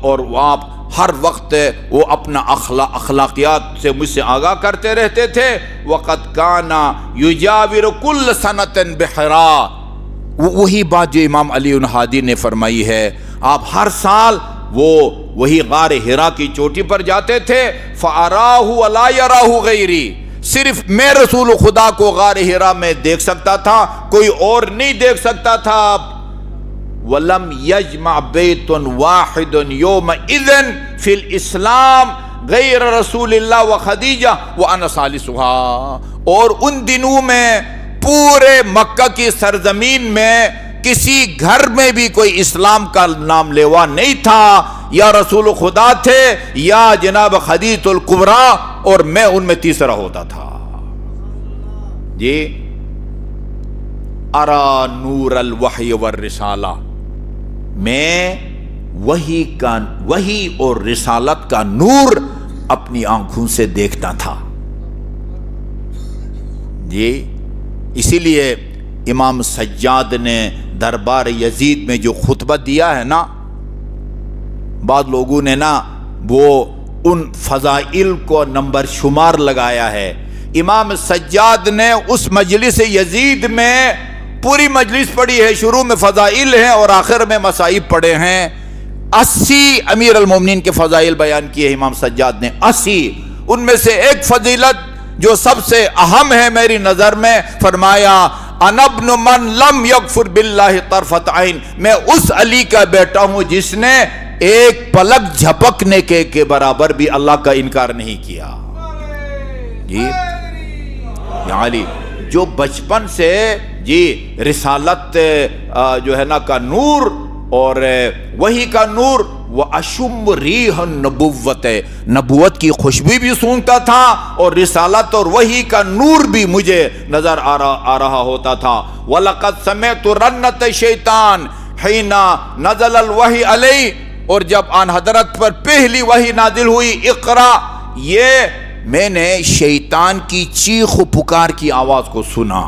Speaker 1: اور آپ ہر وقت وہ اپنا اخلاقیات سے مجھ سے آگاہ کرتے رہتے تھے. وَقَدْ كَانَ يُجَاوِرُ كُلَّ سَنَةٍ بِحِرَا. وہی بات جو امام علی الہادی نے فرمائی ہے. آپ ہر سال وہی غار حرا کی چوٹی پر جاتے تھے. فَأَرَاهُ وَلَا يَرَاهُ غَيْرِي. صرف میں رسول خدا کو غار حرا میں دیکھ سکتا تھا, کوئی اور نہیں دیکھ سکتا تھا. وَلَمْ يَجْمَعْ بَيْتٌ وَاحِدٌ يَوْمَئِذٍ فِي الْإِسْلَامِ غَيْرَ رَسُولِ اللَّهِ وَخَدِیجَةَ وَأَنَا ثَالِثُهَا. اور ان دنوں میں پورے مکہ کی سرزمین میں کسی گھر میں بھی کوئی اسلام کا نام لیوا نہیں تھا. یا رسول خدا تھے یا جناب خدیجہ الکبریٰ, اور میں ان میں تیسرا ہوتا تھا. جی ارا نور الوحی والرسالہ, میں وحی اور رسالت کا نور اپنی آنکھوں سے دیکھتا تھا. جی اسی لیے امام سجاد نے دربار یزید میں جو خطبہ دیا ہے نا, بعض لوگوں نے نا وہ ان فضائل کو نمبر شمار لگایا ہے. امام سجاد نے اس مجلس یزید میں پوری مجلس پڑھی ہے, شروع میں فضائل ہیں اور آخر میں مصائب پڑھے ہیں. 80 امیر المومنین کے فضائل بیان کیے امام سجاد نے, 80. ان میں سے ایک فضیلت جو سب سے اہم ہے میری نظر میں, فرمایا انا ابن من لم یکفر باللہ طرفۃ عین. میں اس علی کا بیٹا ہوں جس نے ایک پلک جھپکنے کے برابر بھی اللہ کا انکار نہیں کیا. جی علی جو بچپن سے جی رسالت جو ہے نا کا نور اور وہی کا نور, وہ اشم ریح النبوت, نبوت کی خوشبو بھی سونگتا تھا اور رسالت اور وحی کا نور بھی مجھے نظر آ رہا ہوتا تھا. وَلَقَدْ سَمِعْتُ رَنَّةَ الشَّيْطَانِ حِينَ نَزَلَ الْوَحْيُ عَلَيْهِ. اور جب آن حضرت پر پہلی وحی نازل ہوئی اقرا, یہ میں نے شیطان کی چیخ و پکار کی آواز کو سنا.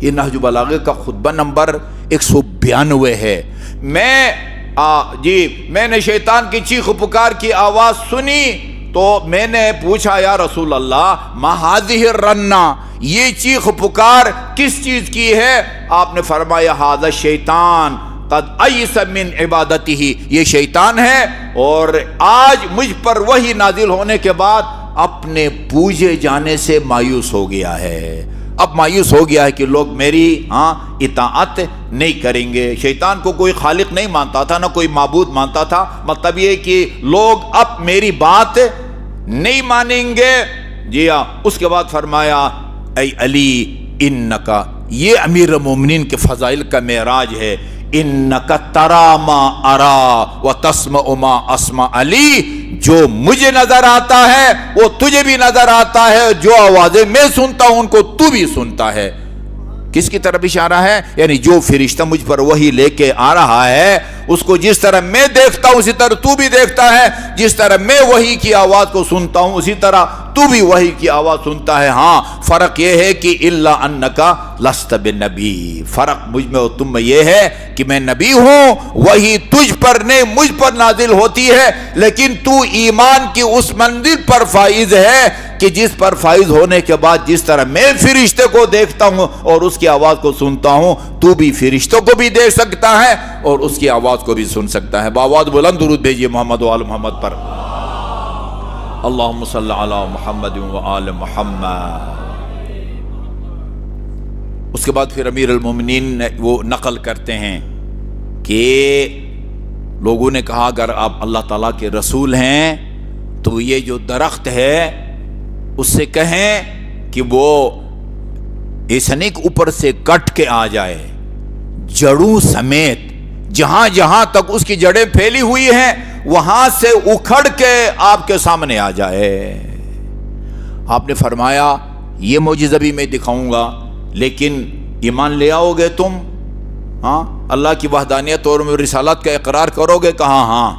Speaker 1: یہ نہج بلاغہ کا خطبہ نمبر 192 ہے. میں نے شیطان کی چیخ و پکار کی آواز سنی تو میں نے پوچھا یا رسول اللہ ما ہذہ الرنہ, یہ چیخ و پکار کس چیز کی ہے؟ آپ نے فرمایا ھذا الشیطان قد ایس من عبادتہ, یہ شیطان ہے اور آج مجھ پر وحی نازل ہونے کے بعد اپنے پوجے جانے سے مایوس ہو گیا ہے. اب مایوس ہو گیا ہے کہ لوگ میری اطاعت نہیں کریں گے. شیطان کو کوئی خالق نہیں مانتا تھا, نہ کوئی معبود مانتا تھا. مطلب یہ کہ لوگ اب میری بات نہیں مانیں گے. جی ہاں. اس کے بعد فرمایا اے علی انکا, یہ امیر المومنین کے فضائل کا معراج ہے, انکا ترا ما ارا و تسمع ما اسمع. علی جو مجھے نظر آتا ہے وہ تجھے بھی نظر آتا ہے, جو آوازیں میں سنتا ہوں ان کو تو بھی سنتا ہے. کس کی طرف اشارہ ہے؟ یعنی جو فرشتہ مجھ پر وحی لے کے آ رہا ہے اس کو جس طرح میں دیکھتا ہوں اسی طرح تو بھی دیکھتا ہے, جس طرح میں وحی کی آواز کو سنتا ہوں اسی طرح تو بھی وحی کی آواز سنتا ہے. ہاں فرق یہ ہے کہ الا انکا لست بنبی, فرق مجھ میں اور تم میں یہ ہے کہ میں نبی ہوں, وحی تجھ پر نہیں مجھ پر نازل ہوتی ہے, لیکن تو ایمان کی اس منزل پر فائز ہے کہ جس پر فائز ہونے کے بعد جس طرح میں فرشتے کو دیکھتا ہوں اور اس کی آواز کو سنتا ہوں تو بھی فرشتوں کو بھی دیکھ سکتا ہے اور اس کی آواز کو بھی سن سکتا ہے. باواز بلند درود بھیجیے محمد و آل محمد پر. اللہم صلی علی محمد و آل محمد. اس کے بعد پھر امیر المومنین وہ نقل کرتے ہیں کہ لوگوں نے کہا اگر آپ اللہ تعالیٰ کے رسول ہیں تو یہ جو درخت ہے اس سے کہیں کہ وہ ایسا نہیں کہ اوپر سے کٹ کے آ جائے, جڑوں سمیت جہاں جہاں تک اس کی جڑیں پھیلی ہوئی ہیں وہاں سے اکھڑ کے آپ کے سامنے آ جائے. آپ نے فرمایا یہ معجزہ بھی میں دکھاؤں گا لیکن ایمان لے آؤ گے تم؟ ہاں اللہ کی وحدانیت اور رسالت کا اقرار کرو گے؟ کہا ہاں.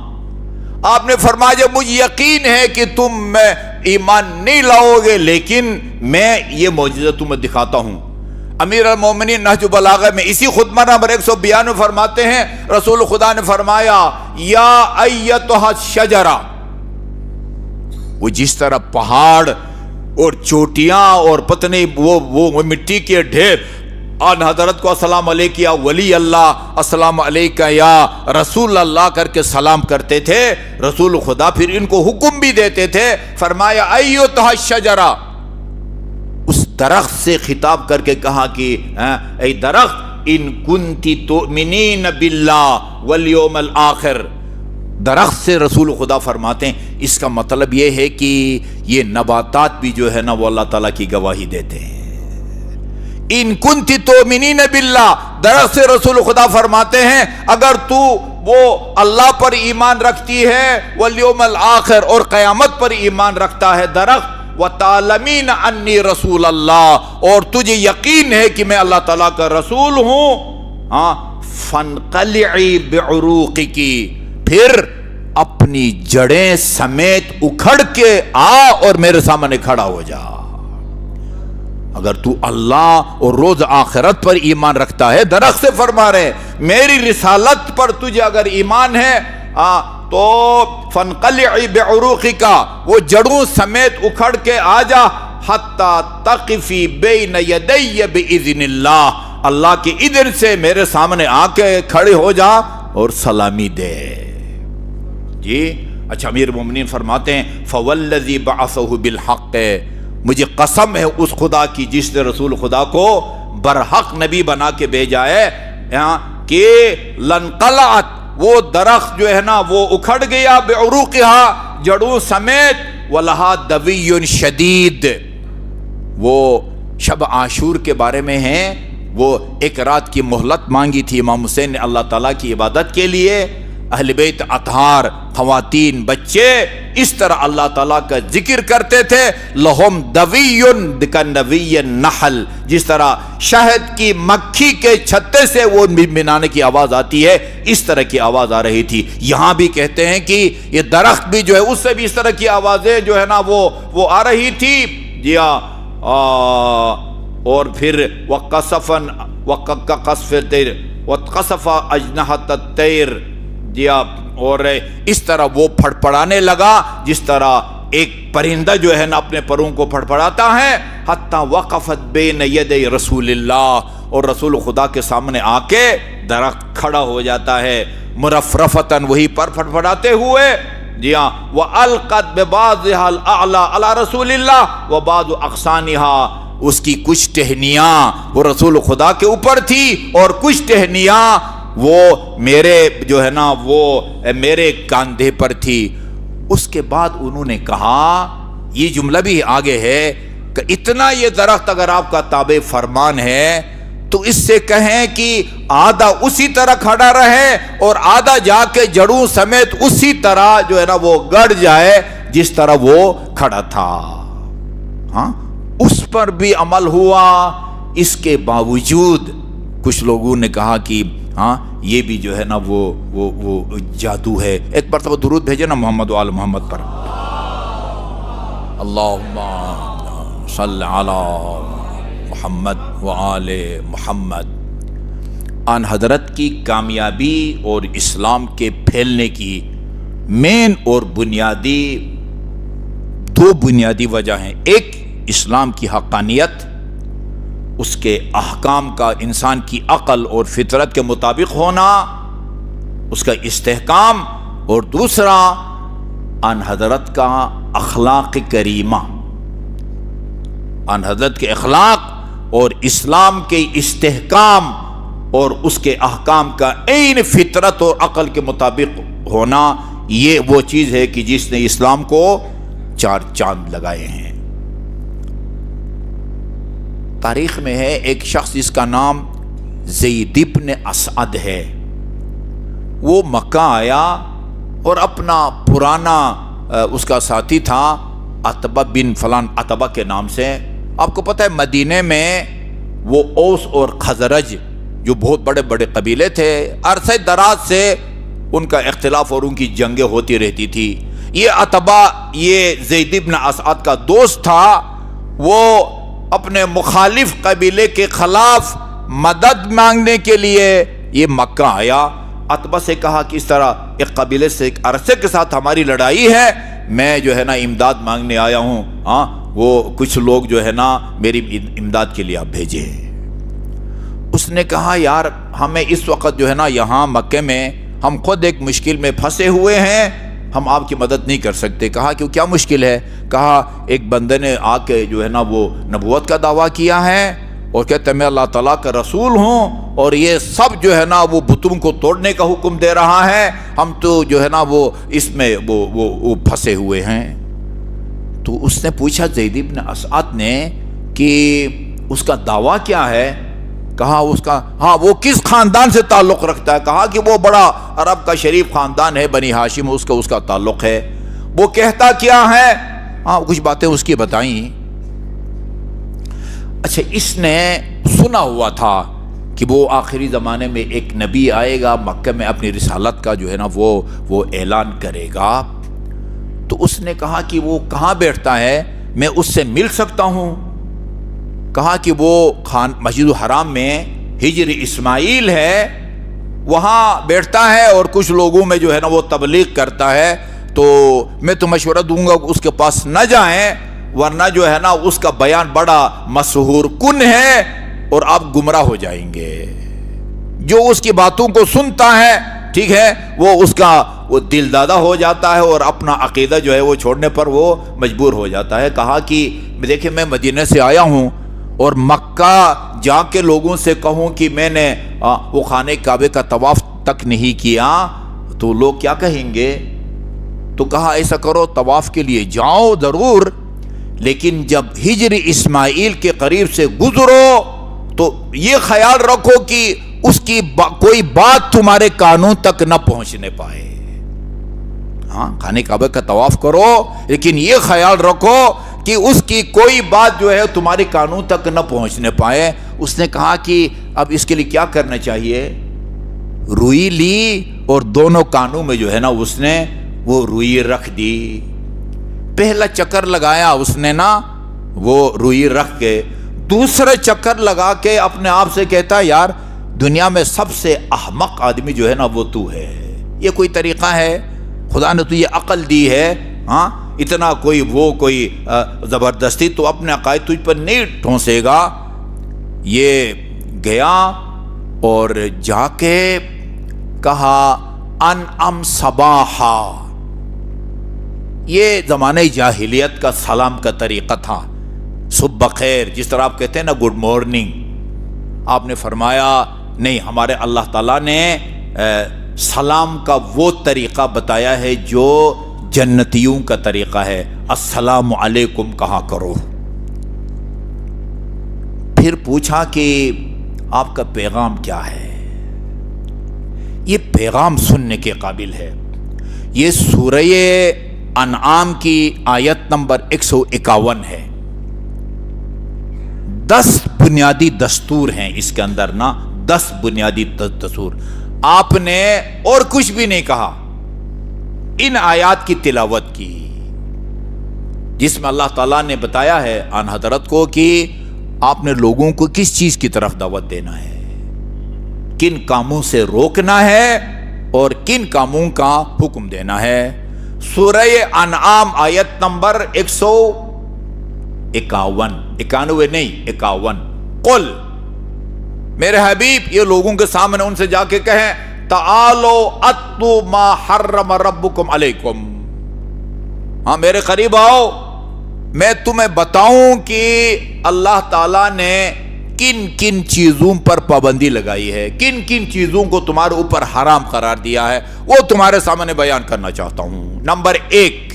Speaker 1: آپ نے فرمایا مجھے یقین ہے کہ تم میں ایمان نہیں لاؤ گے لیکن میں یہ معجزہ تمہیں دکھاتا ہوں. امیر المومنین نہج البلاغہ میں اسی خطبہ نمبر 192 میں فرماتے ہیں، رسول خدا نے فرمایا یا ایتھا الشجرہ، وہ جس طرح پہاڑ اور چوٹیاں اور پتنے وہ مٹی کے ڈھیر آن حضرت کو السلام علیکہ یا ولی اللہ، السلام علیکہ یا رسول اللہ کر کے سلام کرتے تھے، رسول خدا پھر ان کو حکم بھی دیتے تھے، فرمایا ایتھا الشجرہ، اس درخت سے خطاب کر کے کہا کہ اے درخت ان کنتی تؤمنین باللہ والیوم الآخر، درخت سے رسول خدا فرماتے ہیں اس کا مطلب یہ ہے کہ یہ نباتات بھی جو ہے نا وہ اللہ تعالیٰ کی گواہی دیتے ہیں۔ ان کنتی تؤمنین باللہ، درخت سے رسول خدا فرماتے ہیں اگر تو وہ اللہ پر ایمان رکھتی ہے، والیوم الآخر اور قیامت پر ایمان رکھتا ہے درخت، وَتَعْلَمِينَ أَنِّي رَسُولَ اللَّهِ، اور تجھے یقین ہے کہ میں اللہ تعالیٰ کا رسول ہوں، فَانْقَلِعِي بِعُرُوقِكِ، پھر اپنی جڑیں سمیت اکھڑ کے آ اور میرے سامنے کھڑا ہو جا۔ اگر تو اللہ اور روز آخرت پر ایمان رکھتا ہے، درخت سے فرما رہے میری رسالت پر تجھے اگر ایمان ہے تو فَانْقَلِعِي بِعُرُوقِكَ، وہ جڑوں سمیت اکھڑ کے آ جا، حَتَّى تَقِفِي بَيْنَ يَدَيَّ بِإِذْنِ اللَّهِ، اللہ کے اذن سے میرے سامنے آ کے کھڑے ہو جا اور سلامی دے۔ جی اچھا، امیر المومنین فرماتے ہیں فَوَالَّذِي بَعَثَهُ بِالْحَقِّ، مجھے قسم ہے اس خدا کی جس نے رسول خدا کو برحق نبی بنا کے بھیجا ہے کہ لَنْقَلَعَتْ، وہ درخت جو ہے نا وہ اکھڑ گیا، بعروقها، جڑوں سمیت، وَلَهَا دَوِيٌّ شَدِيد، وہ شب عاشور کے بارے میں ہیں، وہ ایک رات کی مہلت مانگی تھی امام حسین نے اللہ تعالیٰ کی عبادت کے لیے، اہل بیت اطہار، خواتین، بچے اس طرح اللہ تعالیٰ کا ذکر کرتے تھے، لہم دوی کندوی النحل، جس طرح شہد کی مکھی کے چھتے سے وہ بنانے کی آواز آتی ہے اس طرح کی آواز آ رہی تھی۔ یہاں بھی کہتے ہیں کہ یہ درخت بھی جو ہے اس سے بھی اس طرح کی آوازیں جو ہے نا وہ آ رہی تھی، جی اور پھر وَقَصَفَ أَجْنَحَةَ الطَّيْرِ، جی اور اس طرح وہ پھڑپڑانے لگا جس طرح ایک پرندہ جو ہے نا اپنے پروں کو پھڑپڑاتا ہے، حتیٰ وقفت بین یدی رسول اللہ، اور رسول خدا کے سامنے آ کے درخت کھڑا ہو جاتا ہے، مرفرفتاً، وہی پر پھڑپڑاتے ہوئے، جی ہاں، وَأَلْقَتْ بِبَعْضِهَا الْأَعْلَى عَلَى رسول اللہ وَبَعْضُ أَغْصَانِهَا، اس کی کچھ ٹہنیاں وہ رسول خدا کے اوپر تھی اور کچھ ٹہنیاں وہ میرے جو ہے نا وہ میرے کاندھے پر تھی۔ اس کے بعد انہوں نے کہا، یہ جملہ بھی آگے ہے کہ اتنا یہ درخت اگر آپ کا تابع فرمان ہے تو اس سے کہیں کہ آدھا اسی طرح کھڑا رہے اور آدھا جا کے جڑوں سمیت اسی طرح جو ہے نا وہ گڑ جائے جس طرح وہ کھڑا تھا۔ ہاں، اس پر بھی عمل ہوا۔ اس کے باوجود کچھ لوگوں نے کہا کہ ہاں یہ بھی جو ہے نا وہ جادو ہے۔ ایک مرتبہ درود بھیجے نا محمد و آل محمد پر، اللہم صل علی محمد و آل محمد۔ آن حضرت کی کامیابی اور اسلام کے پھیلنے کی مین اور بنیادی دو بنیادی وجہ ہیں، ایک اسلام کی حقانیت، اس کے احکام کا انسان کی عقل اور فطرت کے مطابق ہونا، اس کا استحکام، اور دوسرا آن حضرت کا اخلاق کریمہ، آن حضرت کے اخلاق اور اسلام کے استحکام اور اس کے احکام کا عین فطرت اور عقل کے مطابق ہونا، یہ وہ چیز ہے کہ جس نے اسلام کو چار چاند لگائے ہیں۔ تاریخ میں ہے ایک شخص جس کا نام زید بن اسعد ہے، وہ مکہ آیا اور اپنا پرانا اس کا ساتھی تھا عتبہ بن فلان، عتبہ کے نام سے۔ آپ کو پتہ ہے مدینے میں وہ اوس اور خزرج جو بہت بڑے بڑے قبیلے تھے، عرصہ دراز سے ان کا اختلاف اور ان کی جنگیں ہوتی رہتی تھی۔ یہ عتبہ، یہ زید بن اسعد کا دوست تھا، وہ اپنے مخالف قبیلے کے خلاف مدد مانگنے کے لیے یہ مکہ آیا. عتبہ سے کہا کہ اس طرح ایک قبیلے سے ایک عرصے کے ساتھ ہماری لڑائی ہے, میں جو ہے نا امداد مانگنے آیا ہوں, وہ کچھ لوگ جو ہے نا میری امداد کے لیے آپ بھیجے. اس نے کہا یار ہمیں اس وقت جو ہے نا یہاں مکے میں ہم خود ایک مشکل میں پھنسے ہوئے ہیں, ہم آپ کی مدد نہیں کر سکتے. کہا کہ کیا مشکل ہے؟ کہا ایک بندے نے آ کے جو ہے نا وہ نبوت کا دعویٰ کیا ہے اور کہتے ہیں میں اللہ تعالیٰ کا رسول ہوں, اور یہ سب جو ہے نا وہ بتوں کو توڑنے کا حکم دے رہا ہے, ہم تو جو ہے نا وہ اس میں وہ پھنسے ہوئے ہیں. تو اس نے پوچھا زید بن اسعد نے کہ اس کا دعویٰ کیا ہے؟ کہا اس کا وہ کس خاندان سے تعلق رکھتا ہے؟ کہا کہ وہ بڑا عرب کا شریف خاندان ہے, بنی ہاشم, اس کا تعلق ہے. وہ کہتا کیا ہے؟ کچھ باتیں اس کی بتائیں. اچھا, اس نے سنا ہوا تھا کہ وہ آخری زمانے میں ایک نبی آئے گا, مکہ میں اپنی رسالت کا جو ہے نا وہ اعلان کرے گا. تو اس نے کہا کہ وہ کہاں بیٹھتا ہے, میں اس سے مل سکتا ہوں؟ کہا کہ وہ مسجد الحرام میں ہجر اسماعیل ہے, وہاں بیٹھتا ہے اور کچھ لوگوں میں جو ہے نا وہ تبلیغ کرتا ہے, تو میں تو مشورہ دوں گا اس کے پاس نہ جائیں, ورنہ جو ہے نا اس کا بیان بڑا مسحور کن ہے اور آپ گمراہ ہو جائیں گے. جو اس کی باتوں کو سنتا ہے, ٹھیک ہے, وہ دل دادا ہو جاتا ہے اور اپنا عقیدہ جو ہے وہ چھوڑنے پر وہ مجبور ہو جاتا ہے. کہا کہ دیکھیں میں مدینہ سے آیا ہوں اور مکہ جا کے لوگوں سے کہوں کہ میں نے وہ خانہ کعبے کا طواف تک نہیں کیا تو لوگ کیا کہیں گے؟ تو کہا ایسا کرو, طواف کے لیے جاؤ ضرور, لیکن جب ہجر اسماعیل کے قریب سے گزرو تو یہ خیال رکھو کہ اس کی کوئی بات تمہارے کانوں تک نہ پہنچنے پائے. خانہ کعبہ کا طواف کرو, لیکن یہ خیال رکھو کہ اس کی کوئی بات جو ہے تمہارے کانوں تک نہ پہنچنے پائے. اس نے کہا کہ اب اس کے لیے کیا کرنا چاہیے؟ روئی لی اور دونوں کانوں میں جو ہے نا اس نے وہ روئی رکھ دی. پہلا چکر لگایا اس نے نا وہ روئی رکھ کے, دوسرا چکر لگا کے اپنے آپ سے کہتا یار دنیا میں سب سے احمق آدمی جو ہے نا وہ تو ہے. یہ کوئی طریقہ ہے؟ خدا نے تو یہ عقل دی ہے, اتنا کوئی زبردستی تو اپنے عقائد تجھ پر نہیں ٹھونسے گا. یہ گیا اور جا کے کہا انعم صباحا. یہ زمانہ جاہلیت کا سلام کا طریقہ تھا, صبح خیر, جس طرح آپ کہتے ہیں نا گڈ مارننگ. آپ نے فرمایا نہیں, ہمارے اللہ تعالیٰ نے سلام کا وہ طریقہ بتایا ہے جو جنتیوں کا طریقہ ہے, السلام علیکم کہا کرو. پھر پوچھا کہ آپ کا پیغام کیا ہے؟ یہ پیغام سننے کے قابل ہے. یہ سورہ انعام کی آیت نمبر 151 ہے. 10 بنیادی دستور ہیں اس کے اندر نا, 10 بنیادی دستور. آپ نے اور کچھ بھی نہیں کہا, ان آیات کی تلاوت کی جس میں اللہ تعالیٰ نے بتایا ہے آن حضرت کو کہ آپ نے لوگوں کو کس چیز کی طرف دعوت دینا ہے, کن کاموں سے روکنا ہے اور کن کاموں کا حکم دینا ہے. سورہ انعام آیت نمبر 151, 91 نہیں 51. قل, میرے حبیب یہ لوگوں کے سامنے ان سے جا کے کہیں تعالو اتلو ما حرم ربکم علیکم, میرے قریب آؤ, میں تمہیں بتاؤں کہ اللہ تعالیٰ نے کن کن چیزوں پر پابندی لگائی ہے, کن کن چیزوں کو تمہارے اوپر حرام قرار دیا ہے, وہ تمہارے سامنے بیان کرنا چاہتا ہوں. نمبر 1,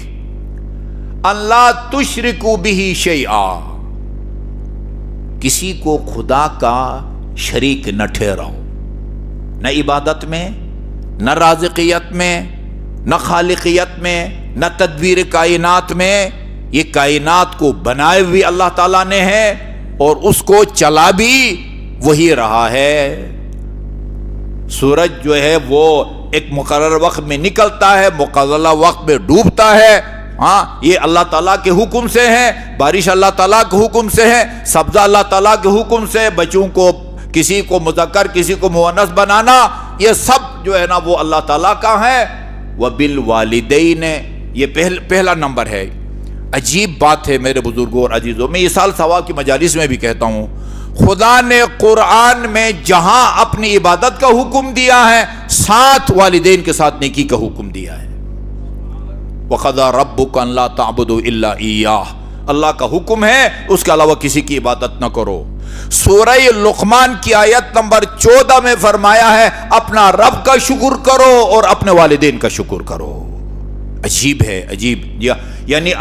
Speaker 1: اللہ تشرکو بہ شیئا, کسی کو خدا کا شریک نہ ٹھہراؤ, نہ عبادت میں, نہ رازقیت میں, نہ خالقیت میں, نہ تدبیر کائنات میں. یہ کائنات کو بنائے ہوئی اللہ تعالیٰ نے ہے اور اس کو چلا بھی وہی رہا ہے. سورج جو ہے وہ ایک مقرر وقت میں نکلتا ہے, مقررہ وقت میں ڈوبتا ہے, ہاں یہ اللہ تعالیٰ کے حکم سے ہے، بارش اللہ تعالیٰ کے حکم سے ہے، سبزہ اللہ تعالیٰ کے حکم سے، بچوں کو کسی کو مذکر کسی کو مؤنث بنانا، یہ سب جو ہے نا وہ اللہ تعالیٰ کا ہے۔ وبالوالدین، یہ پہلا نمبر ہے۔ عجیب بات ہے میرے بزرگوں اور عزیزوں، میں یہ سال ثواب کی مجالس میں بھی کہتا ہوں، خدا نے قرآن میں جہاں اپنی عبادت کا حکم دیا ہے، ساتھ والدین کے ساتھ نیکی کا حکم دیا ہے۔ وَقَضَىٰ رَبُّكَ أَن لَّا تَعْبُدُوا إِلَّا إِيَّاهُ، اللہ کا حکم ہے اس کے علاوہ کسی کی عبادت نہ کرو۔ سورہ لقمان کی آیت نمبر 14 میں فرمایا ہے اپنا رب کا شکر کرو اور اپنے والدین کا شکر کرو۔ عجیب ہے، عجیب، یعنی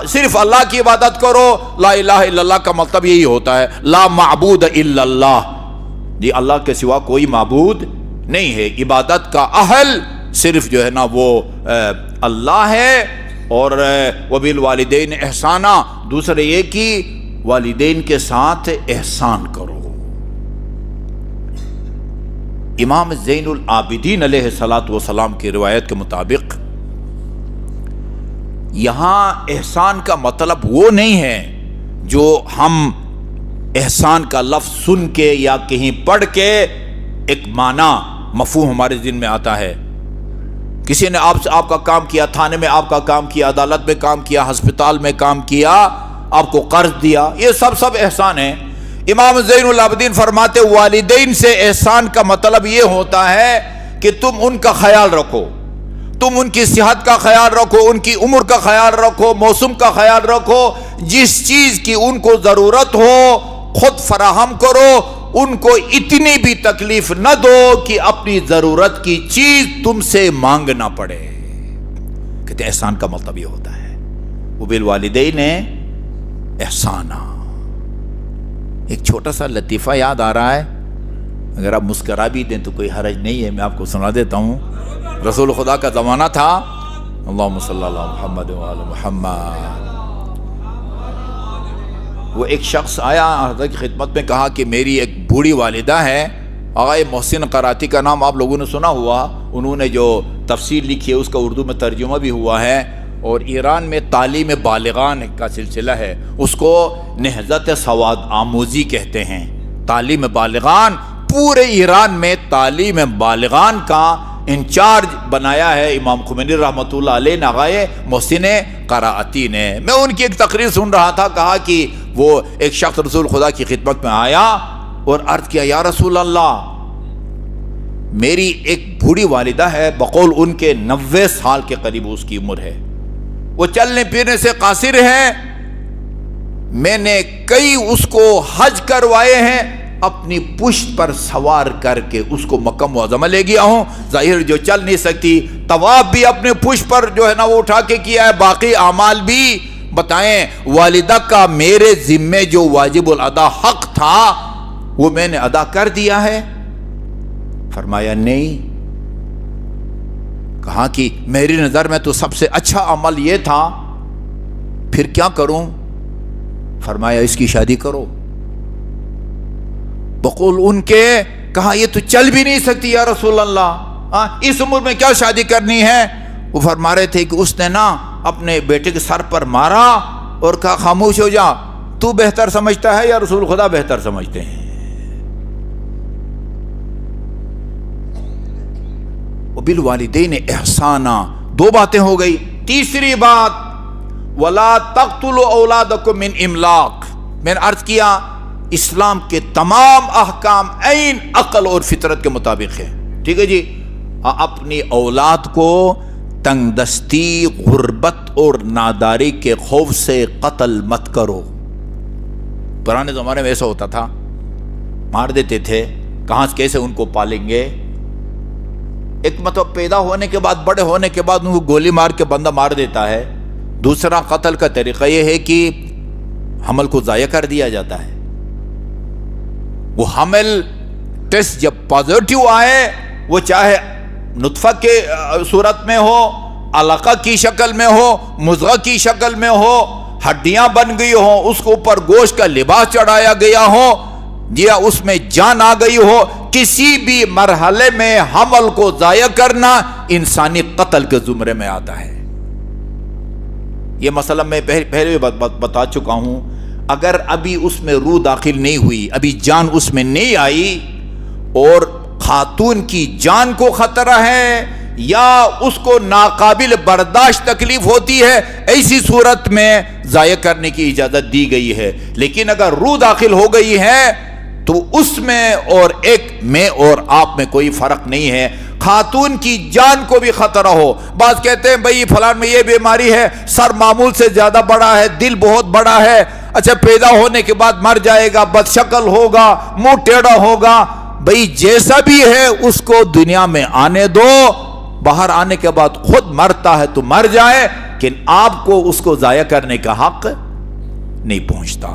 Speaker 1: صرف اللہ کی عبادت کرو۔ لا الہ الا اللہ کا مطلب یہی ہوتا ہے، لا معبود الا اللہ، جی اللہ کے سوا کوئی معبود نہیں ہے، عبادت کا اہل صرف جو ہے نا وہ اللہ ہے۔ اور وبالوالدین احسانا، دوسرے یہ کہ والدین کے ساتھ احسان کرو۔ امام زین العابدین علیہ الصلوۃ والسلام کی روایت کے مطابق یہاں احسان کا مطلب وہ نہیں ہے جو ہم احسان کا لفظ سن کے یا کہیں پڑھ کے ایک معنی مفہوم ہمارے ذہن میں آتا ہے، کسی نے آپ کا کام کیا، تھانے میں آپ کا کام کیا، عدالت میں کام کیا، ہسپتال میں کام کیا، آپ کو قرض دیا، یہ سب احسان ہے۔ امام زین العابدین فرماتے والدین سے احسان کا مطلب یہ ہوتا ہے کہ تم ان کا خیال رکھو، تم ان کی صحت کا خیال رکھو، ان کی عمر کا خیال رکھو، موسم کا خیال رکھو، جس چیز کی ان کو ضرورت ہو خود فراہم کرو، ان کو اتنی بھی تکلیف نہ دو کہ اپنی ضرورت کی چیز تم سے مانگنا پڑے۔ کہتے ہیں احسان کا مطلب یہ ہوتا ہے۔ وبالوالدین احسانا۔ ایک چھوٹا سا لطیفہ یاد آ رہا ہے، اگر آپ مسکرا بھی دیں تو کوئی حرج نہیں ہے، میں آپ کو سنا دیتا ہوں۔ رسول خدا کا زمانہ تھا، اللہم صلی اللہ علی محمد وعلی محمد، وہ ایک شخص آیا حضرت کی خدمت میں، کہا کہ میری ایک بوڑھی والدہ ہے، آقا محسن قراتی کا نام آپ لوگوں نے سنا ہوا، انہوں نے جو تفسیر لکھی ہے اس کا اردو میں ترجمہ بھی ہوا ہے، اور ایران میں تعلیم بالغان کا سلسلہ ہے، اس کو نہضت سواد آموزی کہتے ہیں۔ تعلیم بالغان، پورے ایران میں تعلیم بالغان کا انچارج بنایا ہے امام خمینی رحمۃ اللہ علیہ نغائے محسن قراتی نے۔ میں ان کی ایک تقریر سن رہا تھا، کہا کہ وہ ایک شخص رسول خدا کی خدمت میں آیا اور عرض کیا یا رسول اللہ، میری ایک بوڑھی والدہ ہے، بقول ان کے 90 سال کے قریب اس کی عمر ہے، وہ چلنے پھرنے سے قاصر ہے، میں نے کئی اس کو حج کروائے ہیں، اپنی پشت پر سوار کر کے اس کو مکہ معظمہ لے گیا ہوں، ظاہر جو چل نہیں سکتی، طواف بھی اپنے پشت پر جو ہے نا وہ اٹھا کے کیا ہے، باقی اعمال بھی بتائیں والدہ کا میرے ذمے جو واجب الادا حق تھا وہ میں نے ادا کر دیا ہے؟ فرمایا نہیں۔ کہا کہ میری نظر میں تو سب سے اچھا عمل یہ تھا، پھر کیا کروں؟ فرمایا اس کی شادی کرو۔ بقول ان کے کہا یہ تو چل بھی نہیں سکتی یا رسول اللہ، اس عمر میں کیا شادی کرنی ہے؟ وہ فرما رہے تھے کہ اس نے نا اپنے بیٹے کے سر پر مارا اور کہا خاموش ہو جا، تو بہتر سمجھتا ہے یا رسول خدا بہتر سمجھتے ہیں؟ وبالوالدین احسانا، دو باتیں ہو گئی۔ تیسری بات ولا تقتلوا اولادکم من املاق، میں نے عرض کیا اسلام کے تمام احکام عین عقل اور فطرت کے مطابق ہے، ٹھیک ہے جی؟ اپنی اولاد کو تنگ دستی، غربت اور ناداری کے خوف سے قتل مت کرو۔ پرانے زمانے میں ایسا ہوتا تھا، مار دیتے تھے، کہاں سے کیسے ان کو پالیں گے؟ ایک مطلب پیدا ہونے کے بعد، بڑے ہونے کے بعد ان کو گولی مار کے بندہ مار دیتا ہے۔ دوسرا قتل کا طریقہ یہ ہے کہ حمل کو ضائع کر دیا جاتا ہے، وہ حمل ٹیسٹ جب پازیٹیو آئے، وہ چاہے نطفہ کے صورت میں ہو، علقہ کی شکل میں ہو، مضغہ کی شکل میں ہو، ہڈیاں بن گئی ہوں، اس کے اوپر گوشت کا لباس چڑھایا گیا ہو، یا اس میں جان آ گئی ہو، کسی بھی مرحلے میں حمل کو ضائع کرنا انسانی قتل کے زمرے میں آتا ہے۔ یہ مسئلہ میں پہلے بتا چکا ہوں، اگر ابھی اس میں روح داخل نہیں ہوئی، ابھی جان اس میں نہیں آئی، اور خاتون کی جان کو خطرہ ہے یا اس کو ناقابل برداشت تکلیف ہوتی ہے، ایسی صورت میں ضائع کرنے کی اجازت دی گئی ہے۔ لیکن اگر روح داخل ہو گئی ہے تو اس میں اور ایک میں اور آپ میں کوئی فرق نہیں ہے۔ خاتون کی جان کو بھی خطرہ ہو، بعض کہتے ہیں بھئی فلان میں یہ بیماری ہے، سر معمول سے زیادہ بڑا ہے، دل بہت بڑا ہے، اچھا پیدا ہونے کے بعد مر جائے گا، بدشکل ہوگا، منہ ٹیڑھا ہوگا۔ بھئی جیسا بھی ہے اس کو دنیا میں آنے دو، باہر آنے کے بعد خود مرتا ہے تو مر جائے، لیکن آپ کو اس کو ضائع کرنے کا حق نہیں پہنچتا۔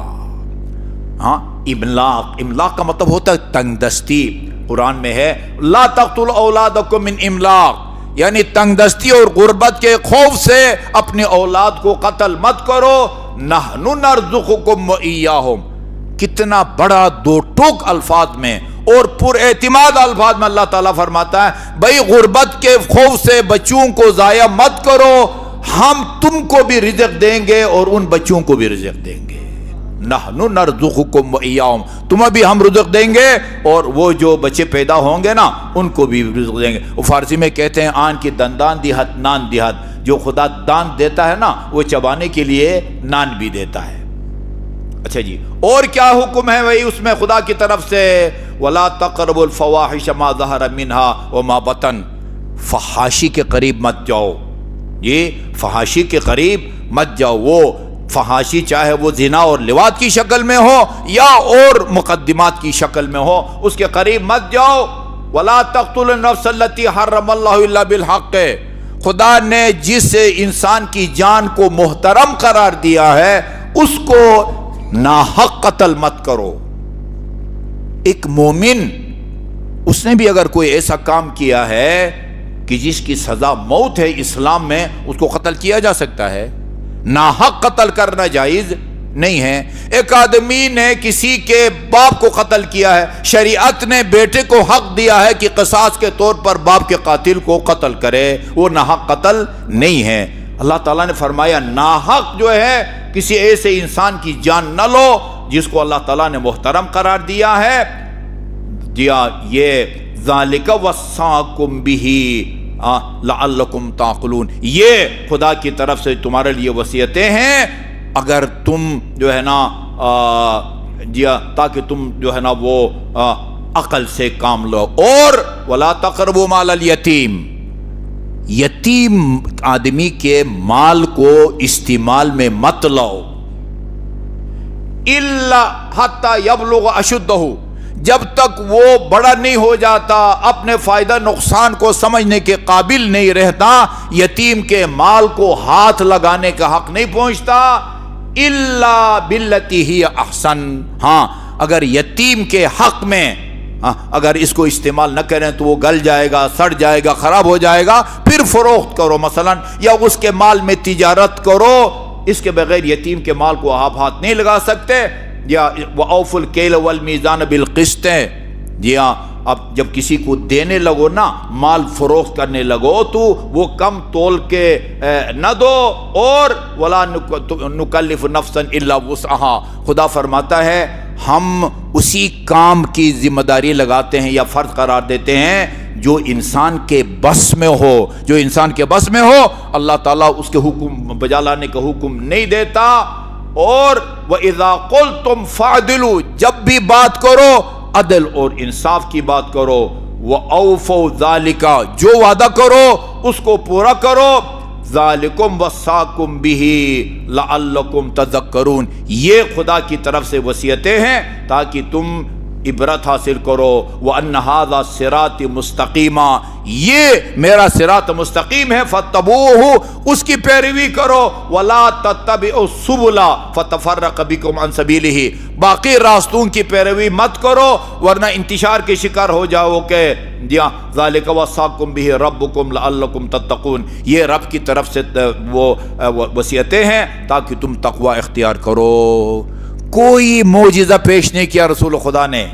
Speaker 1: ہاں، املاق کا مطلب ہوتا ہے تنگ دستی۔ قرآن میں ہے لا تقتلوا اولادکم من املاق، یعنی تنگ دستی اور غربت کے خوف سے اپنے اولاد کو قتل مت کرو۔ نحن نرزقکم وإیاہم، کتنا بڑا دو ٹوک الفاظ میں اور پر اعتماد الفاظ میں اللہ تعالیٰ فرماتا ہے بھئی غربت کے خوف سے بچوں کو ضائع مت کرو، ہم تم کو بھی رزق دیں گے اور ان بچوں کو بھی رزق دیں گے۔ نحن نرزقکم وإیاہم، تمہیں بھی ہم رزق دیں گے اور وہ جو بچے پیدا ہوں گے نا ان کو بھی رزق دیں گے۔ وہ فارسی میں کہتے ہیں آن کی دندان دیہت نان دیہت، جو خدا دان دیتا ہے نا وہ چبانے کے لیے نان بھی دیتا ہے۔ اچھا جی، اور کیا حکم ہے وہی اس میں خدا کی طرف سے؟ وَلَا تَقْرَبُوا الْفَوَاحِشَ مَا ظَهَرَ مِنْهَا وَمَا بَطَنَ، فحاشی کے قریب مت جاؤ، یہ فحاشی کے قریب مت جاؤ۔ وہ فحاشی چاہے وہ زنا اور لواط کی شکل میں ہو یا اور مقدمات کی شکل میں ہو، اس کے قریب مت جاؤ۔ وَلَا تَقْتُلُوا النَّفْسَ الَّتِي حَرَّمَ اللَّهُ إِلَّا بِالْحَقِّ، خدا نے جس انسان کی جان کو محترم قرار دیا ہے اس کو ناحق قتل مت کرو۔ ایک مومن اس نے بھی اگر کوئی ایسا کام کیا ہے کہ جس کی سزا موت ہے، اسلام میں اس کو قتل کیا جا سکتا ہے، ناحق قتل کرنا جائز نہیں ہے۔ ایک آدمی نے کسی کے باپ کو قتل کیا ہے، شریعت نے بیٹے کو حق دیا ہے کہ قصاص کے طور پر باپ کے قاتل کو قتل کرے، وہ ناحق قتل نہیں ہے۔ اللہ تعالیٰ نے فرمایا ناحق جو ہے کسی ایسے انسان کی جان نہ لو جس کو اللہ تعالیٰ نے محترم قرار دیا ہے۔ یہ ذالک وصاکم بہ لعلکم تعقلون، یہ خدا کی طرف سے تمہارے لیے وصیتیں ہیں اگر تم جو ہے نا تاکہ تم جو ہے نا وہ عقل سے کام لو۔ اور ولا تقربوا مال الیتیم، یتیم آدمی کے مال کو استعمال میں مت لاؤ۔ الا حتی یبلغ اشدہ، جب تک وہ بڑا نہیں ہو جاتا، اپنے فائدہ نقصان کو سمجھنے کے قابل نہیں رہتا، یتیم کے مال کو ہاتھ لگانے کا حق نہیں پہنچتا۔ الا باللتی ہی احسن، ہاں اگر یتیم کے حق میں اگر اس کو استعمال نہ کریں تو وہ گل جائے گا، سڑ جائے گا، خراب ہو جائے گا، پھر فروخت کرو مثلا، یا اس کے مال میں تجارت کرو۔ اس کے بغیر یتیم کے مال کو آپ ہاتھ نہیں لگا سکتے۔ یا وَأَوْفُوا الْكَيْلَ وَالْمِيزَانَ بِالْقِسْطِ، جی ہاں، اب جب کسی کو دینے لگو نا، مال فروخت کرنے لگو تو وہ کم تول کے نہ دو۔ اور وَلَا نُكَلِّفُ نَفْسًا إِلَّا وُسْعَهَا، خدا فرماتا ہے ہم اسی کام کی ذمہ داری لگاتے ہیں یا فرض قرار دیتے ہیں جو انسان کے بس میں ہو۔ جو انسان کے بس میں ہو اللہ تعالیٰ اس کے حکم بجا لانے کا حکم نہیں دیتا۔ اور وَإِذَا قُلْتُمْ فَعْدِلُوا، جب بھی بات کرو عدل اور انصاف کی بات کرو۔ وَأَوْفُوا ذَلِكَ، جو وعدہ کرو اس کو پورا کرو۔ ذَلِكُمْ وَصَّاكُمْ بِهِ لَعَلَّكُمْ تَذَكَّرُونَ، یہ خدا کی طرف سے وصیتیں ہیں تاکہ تم عبرت حاصل کرو۔ وَأَنَّ هَذَا صِرَاطِ مُسْتَقِيمًا، یہ میرا صراط مستقیم ہے، فَاتَّبِعُوهُ، اس کی پیروی کرو۔ وَلَا تَتَّبِعُوا السُّبُلَ فَتَفَرَّقَ بِكُمْ عَنْ سَبِيلِهِ، باقی راستوں کی پیروی مت کرو ورنہ انتشار کے شکار ہو جاؤ کہ ذَلِكَ وَصَّاكُمْ بِهِ رَبُّكُمْ لَعَلَّكُمْ تَتَّقُونَ، یہ رب کی طرف سے وہ وصیتیں ہیں تاکہ تم تقوی اختیار کرو۔ کوئی معجزہ پیش نہیں کیا رسول خدا نے،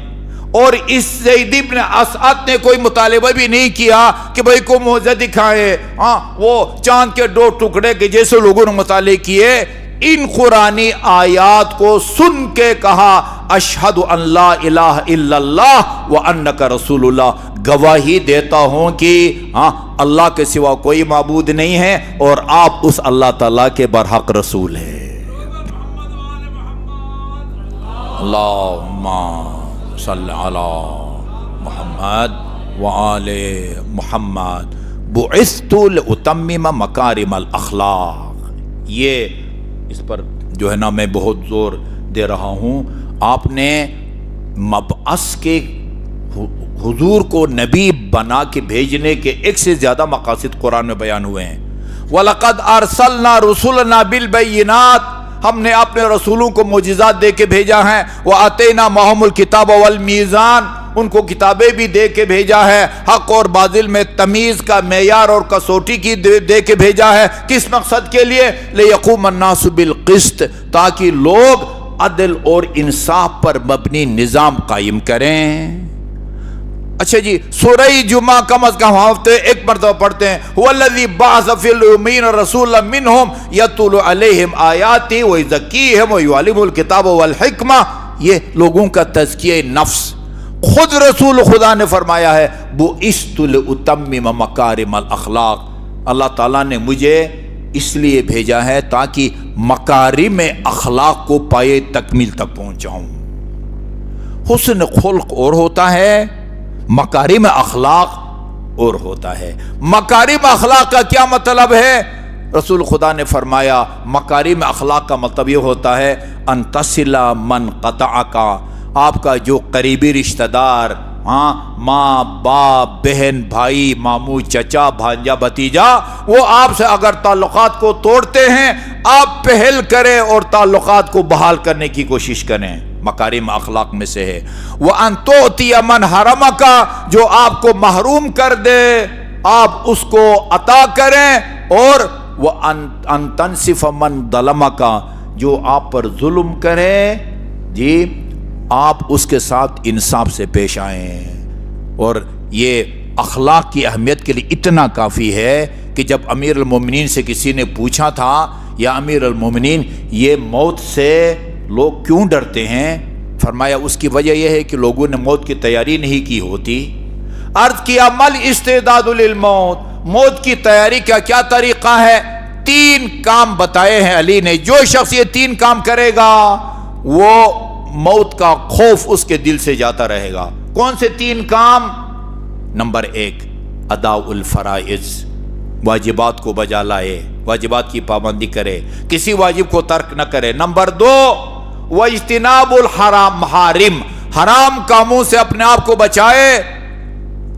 Speaker 1: اور اس زید بن اسعد نے کوئی مطالبہ بھی نہیں کیا کہ بھئی کو معجزہ دکھائے. ہاں وہ چاند کے 2 ٹکڑے کے جیسے لوگوں نے مطالعے کیے. ان قرآنی آیات کو سن کے کہا اشہد ان لا الہ الا اللہ وانک رسول اللہ، گواہی دیتا ہوں کہ اللہ کے سوا کوئی معبود نہیں ہے اور آپ اس اللہ تعالیٰ کے برحق رسول ہیں. اللہم صلی علی محمد وآل محمد بعثت لأتمم مکارم الاخلاق. یہ اس پر جو ہے نا میں بہت زور دے رہا ہوں. آپ نے مبعث کے حضور کو نبی بنا کے بھیجنے کے 1 سے زیادہ مقاصد قرآن میں بیان ہوئے ہیں. وَلَقَدْ أَرْسَلْنَا رُسُلَنَا بِالْبَيِّنَاتِ، ہم نے اپنے رسولوں کو معجزات دے کے بھیجا ہے. وَآتَيْنَا مَهُمُ الْكِتَابَ وَالْمِيزَانَ، ان کو کتابیں بھی دے کے بھیجا ہے. حق اور باطل میں تمیز کا معیار اور کسوٹی کی دے کے بھیجا ہے. کس مقصد کے لیے؟ لِيَقُومَ النَّاسُ بِالْقِسْطِ، تاکہ لوگ عدل اور انصاف پر مبنی نظام قائم کریں. اچھا جی، سورہ جمعہ کم از کم ہفتے 1 مرتبہ پڑھتے ہیں. هو الذی بعث فی الامین رسولا منہم یتلو علیہم آیاتی ویزکیہم ویعلمهم الکتاب والحکمہ. یہ لوگوں کا تزکیہ نفس. خود رسول خدا نے فرمایا ہے بعثت لأتمم مکارم الاخلاق، اللہ تعالیٰ نے مجھے اس لیے بھیجا ہے تاکہ مکارم اخلاق کو پائے تکمیل تک پہنچاؤں. حسن خلق اور ہوتا ہے، مکارم اخلاق اور ہوتا ہے. مکارم اخلاق کا کیا مطلب ہے؟ رسول خدا نے فرمایا مکارم اخلاق کا مطلب یہ ہوتا ہے ان تصل من قطعک، آپ کا جو قریبی رشتہ دار، ماں باپ بہن بھائی ماموں چچا بھانجا بھتیجا، وہ آپ سے اگر تعلقات کو توڑتے ہیں آپ پہل کریں اور تعلقات کو بحال کرنے کی کوشش کریں. مکارم اخلاق میں سے ہے. وَأَن تُعْتِيَ مَنْ حَرَمَكَ، جو آپ کو محروم کر دے آپ اس کو عطا کریں. اور وَأَن تَنْصِفَ مَنْ ظَلَمَكَ، جو آپ پر ظلم کرے جی آپ اس کے ساتھ انصاف سے پیش آئیں. اور یہ اخلاق کی اہمیت کے لیے اتنا کافی ہے کہ جب امیر المومنین سے کسی نے پوچھا تھا یا امیر المومنین یہ موت سے لوگ کیوں ڈرتے ہیں، فرمایا اس کی وجہ یہ ہے کہ لوگوں نے موت کی تیاری نہیں کی ہوتی. عرض کیا مل استعداد للموت، موت کی تیاری کا کیا طریقہ ہے؟ 3 کام بتائے ہیں علی نے. جو شخص یہ 3 کام کرے گا وہ موت کا خوف اس کے دل سے جاتا رہے گا. کون سے 3 کام؟ نمبر 1 ادا الفرائض، واجبات کو بجا لائے، واجبات کی پابندی کرے، کسی واجب کو ترک نہ کرے. نمبر 2 واجتناب الحرام، محارم، حرام کاموں سے اپنے آپ کو بچائے.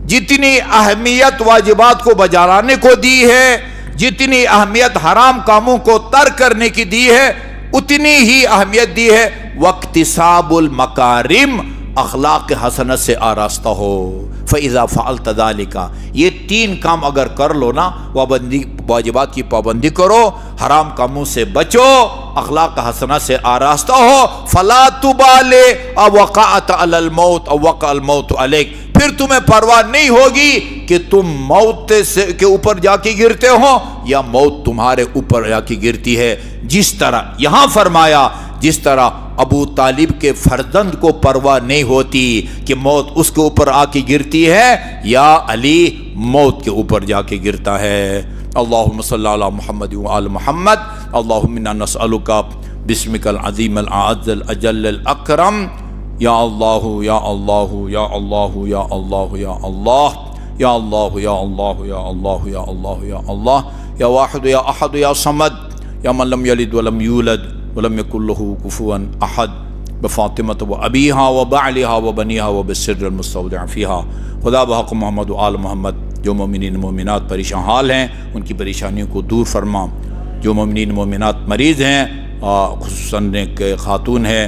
Speaker 1: جتنی اہمیت واجبات کو بجا لانے کو دی ہے، جتنی اہمیت حرام کاموں کو ترک کرنے کی دی ہے اتنی ہی اہمیت دی ہے واکتساب المکارم، اخلاق حسنہ سے آراستہ ہو. فَإِذَا فَعَلْتَ ذَلِكَ، یہ 3 کام اگر کر لو نا، واجبات کی پابندی کرو، حرام کاموں سے بچو، اخلاق حسنہ سے آراستہ ہو. فَلَا تُبَالِ أَوَقَعْتَ عَلَى الْمَوْتِ أَوْ وَقَعَ الْمَوْتُ عَلَيْكَ، پھر تمہیں پرواہ نہیں ہوگی کہ تم موت کے اوپر جا کے گرتے ہو یا موت تمہارے اوپر جا کے گرتی ہے. جس طرح یہاں فرمایا جس طرح ابو طالب کے فرزند کو پرواہ نہیں ہوتی کہ موت اس کے اوپر آ کے گرتی ہے یا علی موت کے اوپر جا کے گرتا ہے. اللہم صلی علی محمد وآل محمد. اللہم انا نسألک بسمک العظیم الاعز الاجل الاکرم. یا اللہ یا اللہ یا اللہ یا اللہ یا اللہ یا اللہ یا اللہ یا اللہ یا اللہ یا اللہ یا واحد یا احد یا صمد یا من لم یلد ولم یولد ولم یکن له کفوا احد بفاطمۃ و ابیہا و بعلہا و بنیہا و بالسر المستودع فیہا. خدا بحق محمد و آل محمد جو مومنین مومنات پریشان حال ہیں ان کی پریشانیوں کو دور فرما. جو مومنین مومنات مریض ہیں خصوصاً ایک خاتون ہے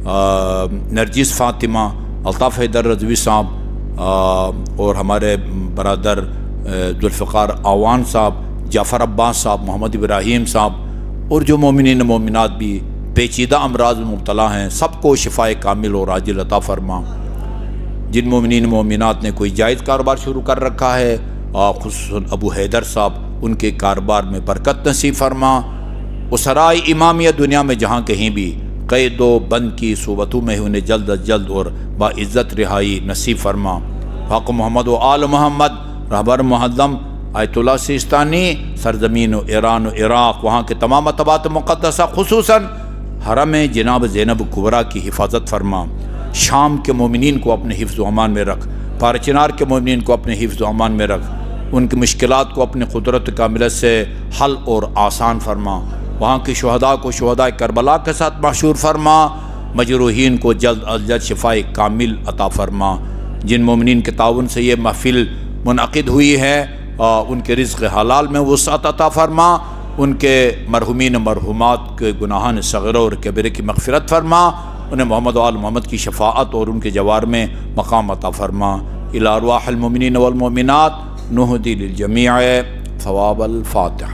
Speaker 1: نرجس فاطمہ، الطاف حیدر رضوی صاحب اور ہمارے برادر ذوالفقار آوان صاحب، جعفر عباس صاحب، محمد ابراہیم صاحب اور جو مومنین مومنات بھی پیچیدہ امراض میں مبتلا ہیں سب کو شفائے کامل اور عاجل عطا فرما. جن مومنین مومنات نے کوئی جائز کاروبار شروع کر رکھا ہے، اور خصوصاً ابو حیدر صاحب، ان کے کاروبار میں برکت نصیب فرما۔ اسرائے امامیہ دنیا میں جہاں کہیں بھی قید و بند کی صورتوں میں انہیں جلد از جلد اور باعزت رہائی نصیب فرما۔ حق محمد و آل محمد، رہبر معظم آیت اللہ سیستانی، سرزمین و ایران و عراق، وہاں کے تمام مطبوعات مقدسہ، خصوصاً حرم جناب زینب کبریٰ کی حفاظت فرما۔ شام کے مومنین کو اپنے حفظ و امان میں رکھ، پارچنار کے مومنین کو اپنے حفظ و امان میں رکھ، ان کی مشکلات کو اپنے قدرت کاملہ سے حل اور آسان فرما۔ وہاں کے شہداء کو شہداء کربلا کے ساتھ محشور فرما، مجروحین کو جلد از جلد شفائے کامل عطا فرما۔ جن مومنین کے تعاون سے یہ محفل منعقد ہوئی ہے، ان کے رزق حلال میں وسعت عطا فرما، ان کے مرحومین مرحومات کے گناہان صغیرہ اور کبیرہ کی مغفرت فرما، انہیں محمد و آل محمد کی شفاعت اور ان کے جوار میں مقام عطا فرما۔ الی ارواح المؤمنین والمؤمنات نہدی للجمیع ثواب الفاتحہ۔